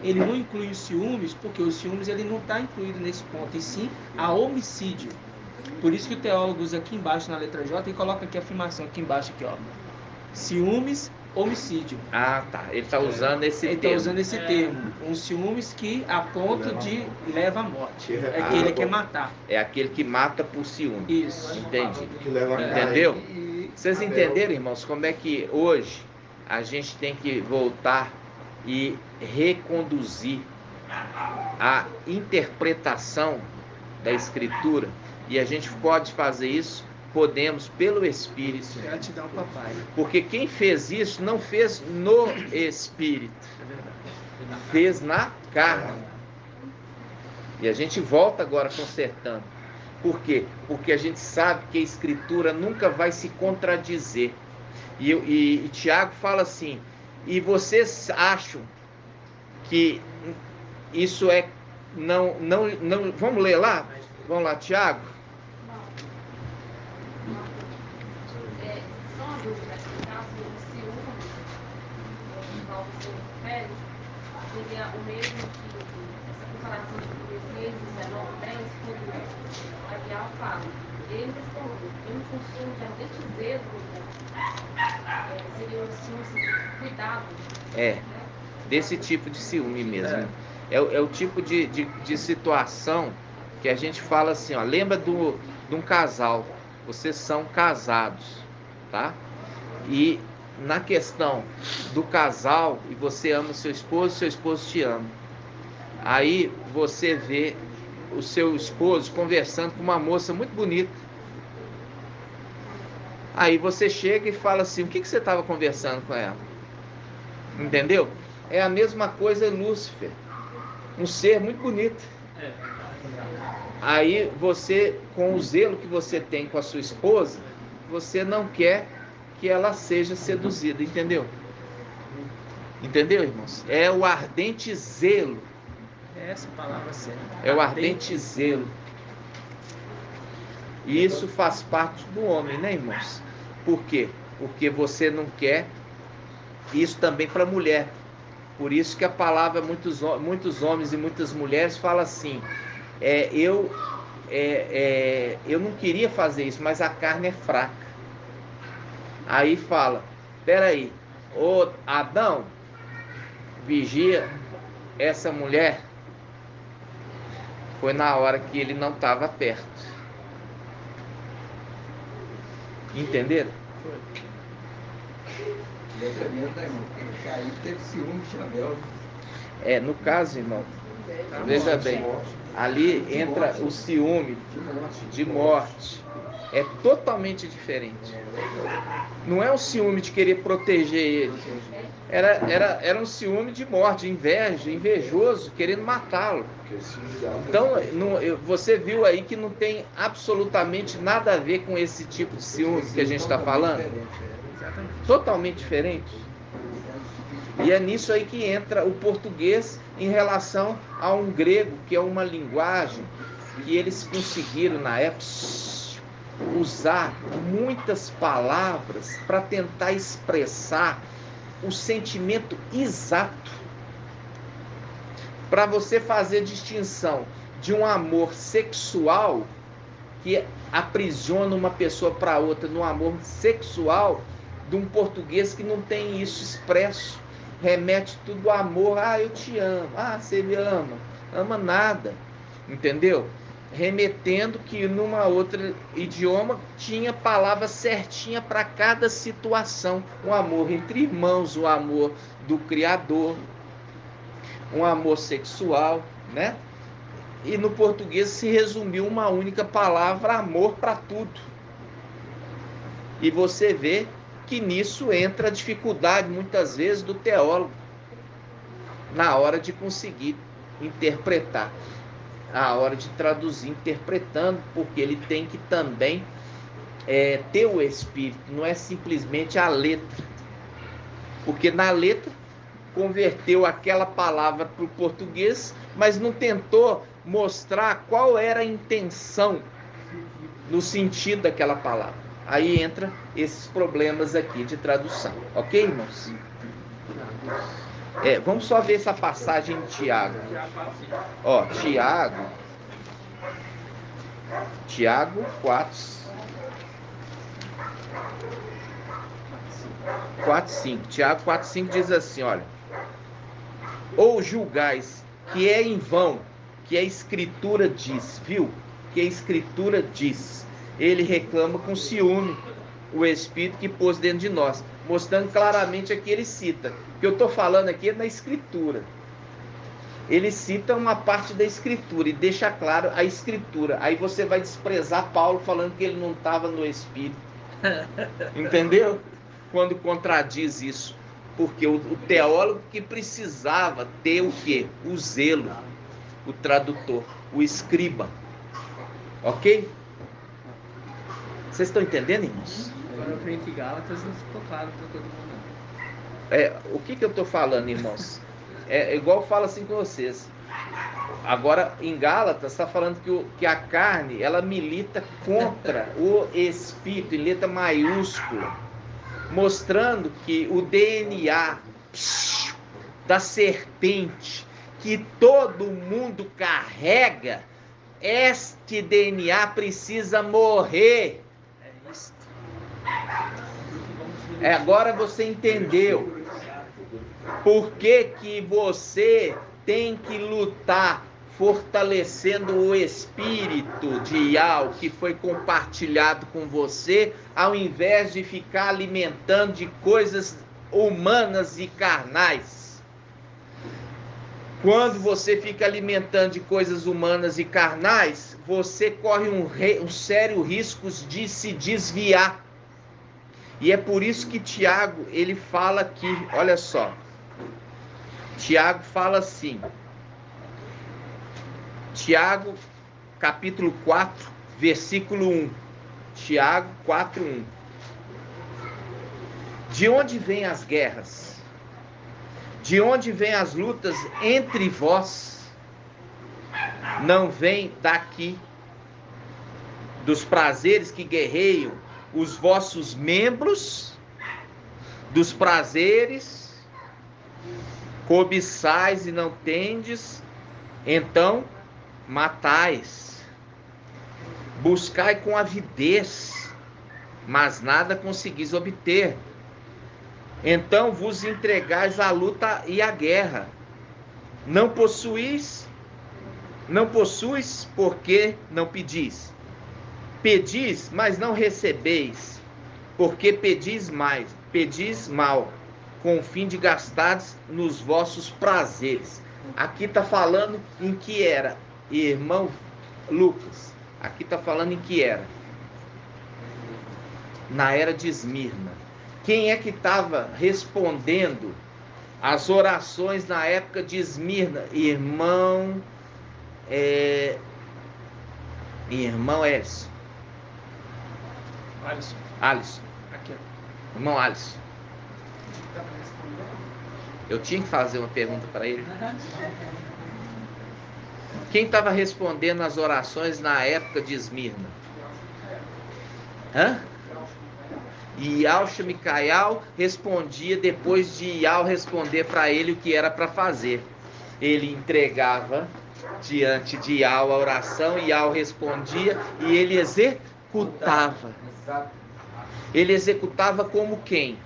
Ele não inclui os ciúmes, porque os ciúmes ele não está incluído nesse ponto, e sim a homicídio. Por isso que o teólogo usa aqui embaixo na letra J e coloca aqui a afirmação aqui embaixo, aqui, ó. Ciúmes, homicídio.
Ah, tá. Ele está usando esse termo.
Ele está usando esse termo. Um ciúmes que a ponto de leva à morte. É aquele que quer matar.
É aquele que mata por ciúme.
Isso.
Entendi.
Que leva a
Entendeu? Vocês entenderam, irmãos, como é que hoje a gente tem que voltar e reconduzir a interpretação da Escritura? E a gente pode fazer isso, podemos, pelo Espírito.
Gratidão, papai.
Porque quem fez isso não fez no Espírito, fez na carne. E a gente volta agora consertando. Por quê? Porque a gente sabe que a Escritura nunca vai se contradizer. E Tiago fala assim, e vocês acham que isso é... Não, vamos ler lá? Vamos lá, Tiago?
Só uma dúvida, no caso do ciúme, o qual você refere, seria o mesmo que essa comparação de Efésios 19, 10, quando a Bial fala, ele responde, eu não consumo de ardente zelo, seria o ciúme, cuidado.
Desse tipo de ciúme mesmo. É o tipo de situação que a gente fala assim, ó, lembra de um casal, vocês são casados, tá? E na questão do casal, e você ama seu esposo te ama. Aí você vê o seu esposo conversando com uma moça muito bonita. Aí você chega e fala assim, o que você estava conversando com ela? Entendeu? É a mesma coisa Lúcifer, um ser muito bonito. Aí você, com o zelo que você tem com a sua esposa, você não quer que ela seja seduzida, entendeu? Entendeu, irmãos? É o ardente zelo.
É essa palavra certa.
É o ardente zelo. E isso faz parte do homem, né, irmãos? Por quê? Porque você não quer isso também para a mulher. Por isso que a palavra, muitos homens e muitas mulheres falam assim, eu eu não queria fazer isso, mas a carne é fraca. Aí fala, peraí, ô Adão, vigia essa mulher. Foi na hora que ele não estava perto. Entenderam?
E é tremendo, né, irmão? Porque aí teve ciúme de Abel.
No caso, irmão, veja bem, ali entra o ciúme de morte. É totalmente diferente. Não é um ciúme de querer proteger ele. Era um ciúme de morte, inveja, invejoso, querendo matá-lo. Então, você viu aí que não tem absolutamente nada a ver com esse tipo de ciúme que a gente está falando? Totalmente diferente. E é nisso aí que entra o português em relação a um grego, que é uma linguagem que eles conseguiram na época usar muitas palavras para tentar expressar o sentimento exato. Para você fazer distinção de um amor sexual que aprisiona uma pessoa para outra no amor sexual, de um português que não tem isso expresso. Remete tudo ao amor. Ah, eu te amo. Ah, você me ama. Ama nada. Entendeu? Remetendo que numa outra idioma tinha palavra certinha para cada situação. Um amor entre irmãos, o amor do Criador, um amor sexual, né? E no português se resumiu uma única palavra, amor para tudo. E você vê que nisso entra a dificuldade, muitas vezes, do teólogo, na hora de conseguir interpretar, na hora de traduzir, interpretando, porque ele tem que também ter o espírito, não é simplesmente a letra. Porque na letra, converteu aquela palavra para o português, mas não tentou mostrar qual era a intenção no sentido daquela palavra. Aí entra esses problemas aqui de tradução, ok, irmãos? Vamos só ver essa passagem de Tiago. Ó, Tiago 4:5. Tiago 4:5 diz assim, olha: ou julgais que é em vão que a Escritura diz, viu? Que a Escritura diz. Ele reclama com ciúme o Espírito que pôs dentro de nós, mostrando claramente aqui, ele cita. O que eu estou falando aqui é na Escritura. Ele cita uma parte da Escritura e deixa claro a Escritura. Aí você vai desprezar Paulo falando que ele não estava no Espírito. Entendeu? Quando contradiz isso. Porque o teólogo que precisava ter o quê? O zelo, o tradutor, o escriba. Ok? Vocês estão entendendo, irmãos?
Agora eu creio que Gálatas não ficou claro para todo mundo.
O que eu estou falando, irmãos? É igual eu falo assim com vocês. Agora, em Gálatas, está falando que a carne, ela milita contra o Espírito, em letra maiúscula, mostrando que o DNA da serpente, que todo mundo carrega, este DNA precisa morrer. Agora você entendeu por que você tem que lutar fortalecendo o espírito de Yahweh que foi compartilhado com você, ao invés de ficar alimentando de coisas humanas e carnais. Quando você fica alimentando de coisas humanas e carnais, você corre um sério risco de se desviar. E é por isso que Tiago, ele fala aqui, olha só. Tiago fala assim. Tiago, capítulo 4, versículo 1. Tiago 4:1. De onde vêm as guerras? De onde vêm as lutas entre vós? Não vem daqui, dos prazeres que guerreiam os vossos membros, dos prazeres, cobiçais e não tendes, então matais. Buscai com avidez, mas nada conseguis obter. Então vos entregais à luta e à guerra. Não possuis, porque não pedis. Pedis, mas não recebeis, porque pedis mal, com o fim de gastardes nos vossos prazeres. Aqui está falando em que era, irmão Lucas. Aqui está falando em que era? Na era de Esmirna. Quem é que estava respondendo as orações na época de Esmirna? Irmão Alisson. Alisson.
Aqui, ó.
Irmão Alisson. Eu tinha que fazer uma pergunta para ele. Quem estava respondendo as orações na época de Esmirna? Ialcha Micaial respondia depois de Ial responder para ele o que era para fazer. Ele entregava diante de Ial a oração, Ial respondia e ele executava. Ele executava como quem?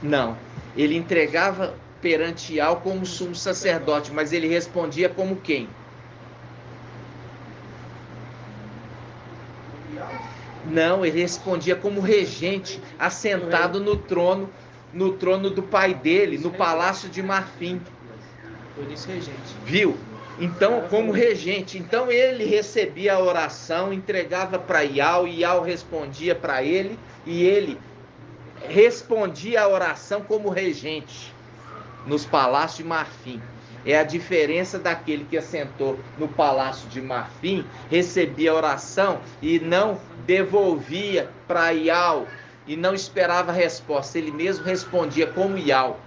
Não, ele entregava perante Ial como sumo sacerdote, mas ele respondia como quem? Não, ele respondia como regente, assentado no trono do pai dele, no palácio de marfim.
Por isso regente.
Viu? Então, como regente, então ele recebia a oração, entregava para Ial, Ial respondia para ele e ele respondia a oração como regente nos palácios de marfim. É a diferença daquele que assentou no palácio de marfim, recebia a oração e não devolvia para Ial e não esperava a resposta, ele mesmo respondia como Ial.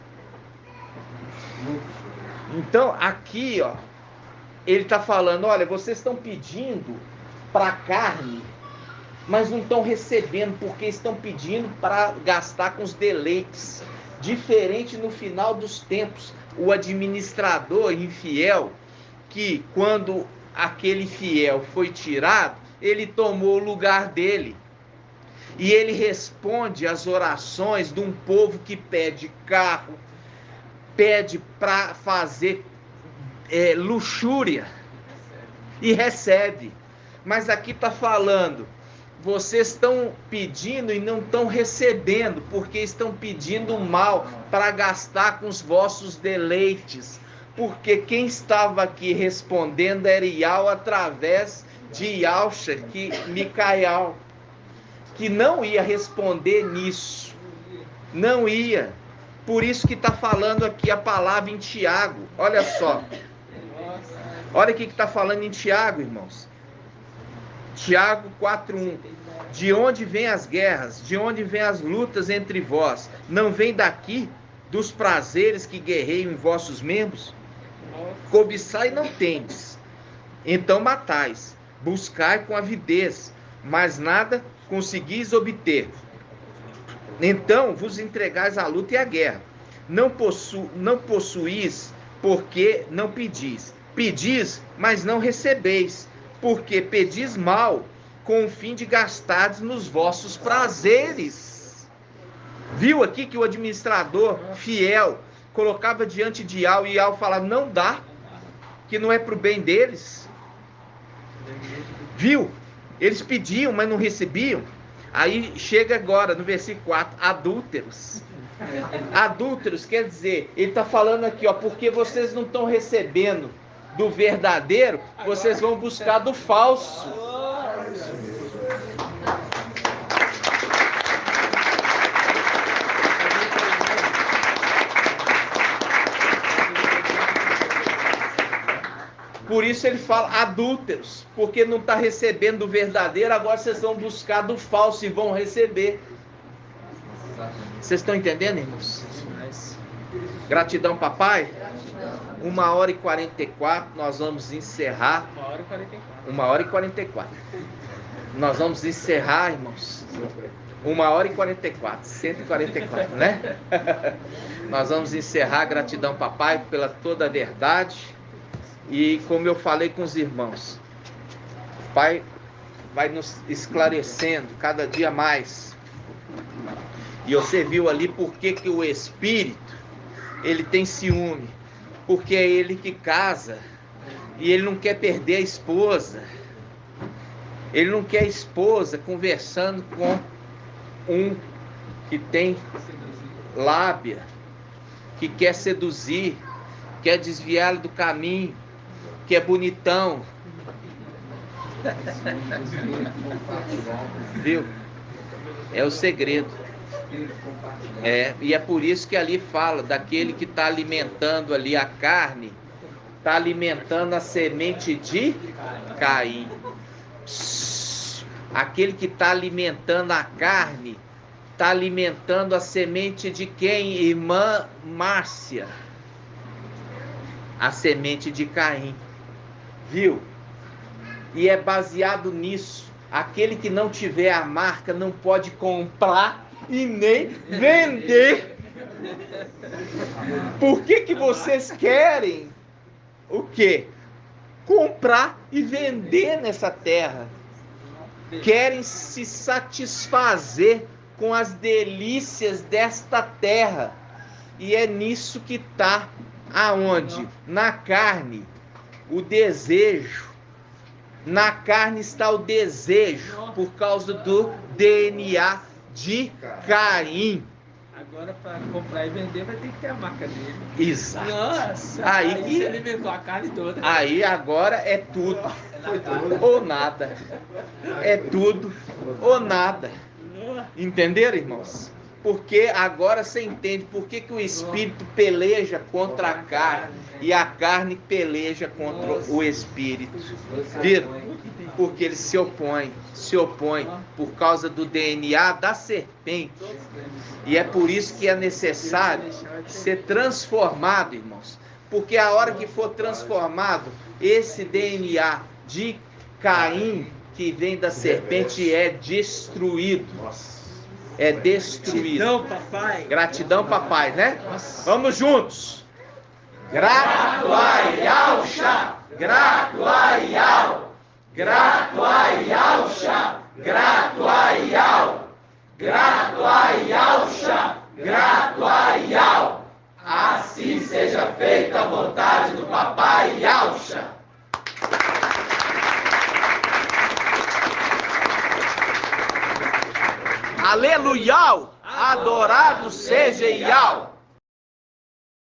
Então aqui, ó, ele está falando, olha, vocês estão pedindo para carne, mas não estão recebendo, porque estão pedindo para gastar com os deleites. Diferente no final dos tempos, o administrador infiel, que quando aquele fiel foi tirado, ele tomou o lugar dele. E ele responde às orações de um povo que pede carro, pede para fazer luxúria e recebe. Mas aqui está falando, vocês estão pedindo e não estão recebendo, porque estão pedindo mal para gastar com os vossos deleites. Porque quem estava aqui respondendo era Ial através de Ialcha, Micaial, que não ia responder nisso. Não ia. Por isso que está falando aqui a palavra em Tiago. Olha só. Olha o que está falando em Tiago, irmãos. Tiago 4:1. De onde vêm as guerras? De onde vêm as lutas entre vós? Não vem daqui, dos prazeres que guerreiam em vossos membros? Cobiçai não tendes, então matais. Buscai com avidez, mas nada conseguis obter. Então vos entregais à luta e à guerra. Não possuís, porque não pedis. Pedis, mas não recebeis, porque pedis mal, com o fim de gastardes nos vossos prazeres. Viu aqui que o administrador fiel colocava diante de Ial e Ial falava, não dá, que não é para o bem deles. Viu? Eles pediam, mas não recebiam. Aí chega agora no versículo 4, adúlteros. Adúlteros quer dizer, ele está falando aqui, ó, porque vocês não estão recebendo do verdadeiro, vocês vão buscar do falso. Por isso ele fala adúlteros, porque não está recebendo do verdadeiro, agora vocês vão buscar do falso e vão receber. Vocês estão entendendo, irmãos? Gratidão, papai. 1h44, nós vamos encerrar. 1h44. Nós vamos encerrar, irmãos. 1h44, 144, né? Nós vamos encerrar. Gratidão, papai, pela toda a verdade. E como eu falei com os irmãos, Pai vai nos esclarecendo cada dia mais. E você viu ali por que o Espírito, ele tem ciúme. Porque é ele que casa. E ele não quer perder a esposa. Ele não quer a esposa conversando com um que tem lábia, que quer seduzir, quer desviá-lo do caminho, que é bonitão. Viu? É o segredo. E é por isso que ali fala daquele que está alimentando ali a carne, está alimentando a semente de Caim. Aquele que está alimentando a carne, está alimentando a semente de quem, irmã Márcia? A semente de Caim. Viu? E é baseado nisso. Aquele que não tiver a marca não pode comprar e nem vender. Por que vocês querem o quê? Comprar e vender nessa terra. Querem se satisfazer com as delícias desta terra. E é nisso que está aonde? Na carne. O desejo. Na carne está o desejo por causa do DNA de Caim.
Agora, para comprar e vender, vai ter que ter a marca dele.
Exato.
Nossa, aí você alimentou a carne toda.
Aí agora é tudo ou nada. É tudo ou nada. Entenderam, irmãos? Porque agora você entende por que o Espírito peleja contra a carne e a carne peleja contra o Espírito. Viram? Porque ele se opõe por causa do DNA da serpente. E é por isso que é necessário ser transformado, irmãos. Porque a hora que for transformado, esse DNA de Caim, que vem da serpente, é destruído. É destruído.
Gratidão, papai.
Gratidão, papai, né? Vamos juntos. Grato a Yahshua, grato a Yahweh, grato a Yahshua, grato a Yahweh, grato a Yahshua, grato a Yahweh. Assim seja feita a vontade do papai Yahshua. Aleluia! Adorado seja Yahweh.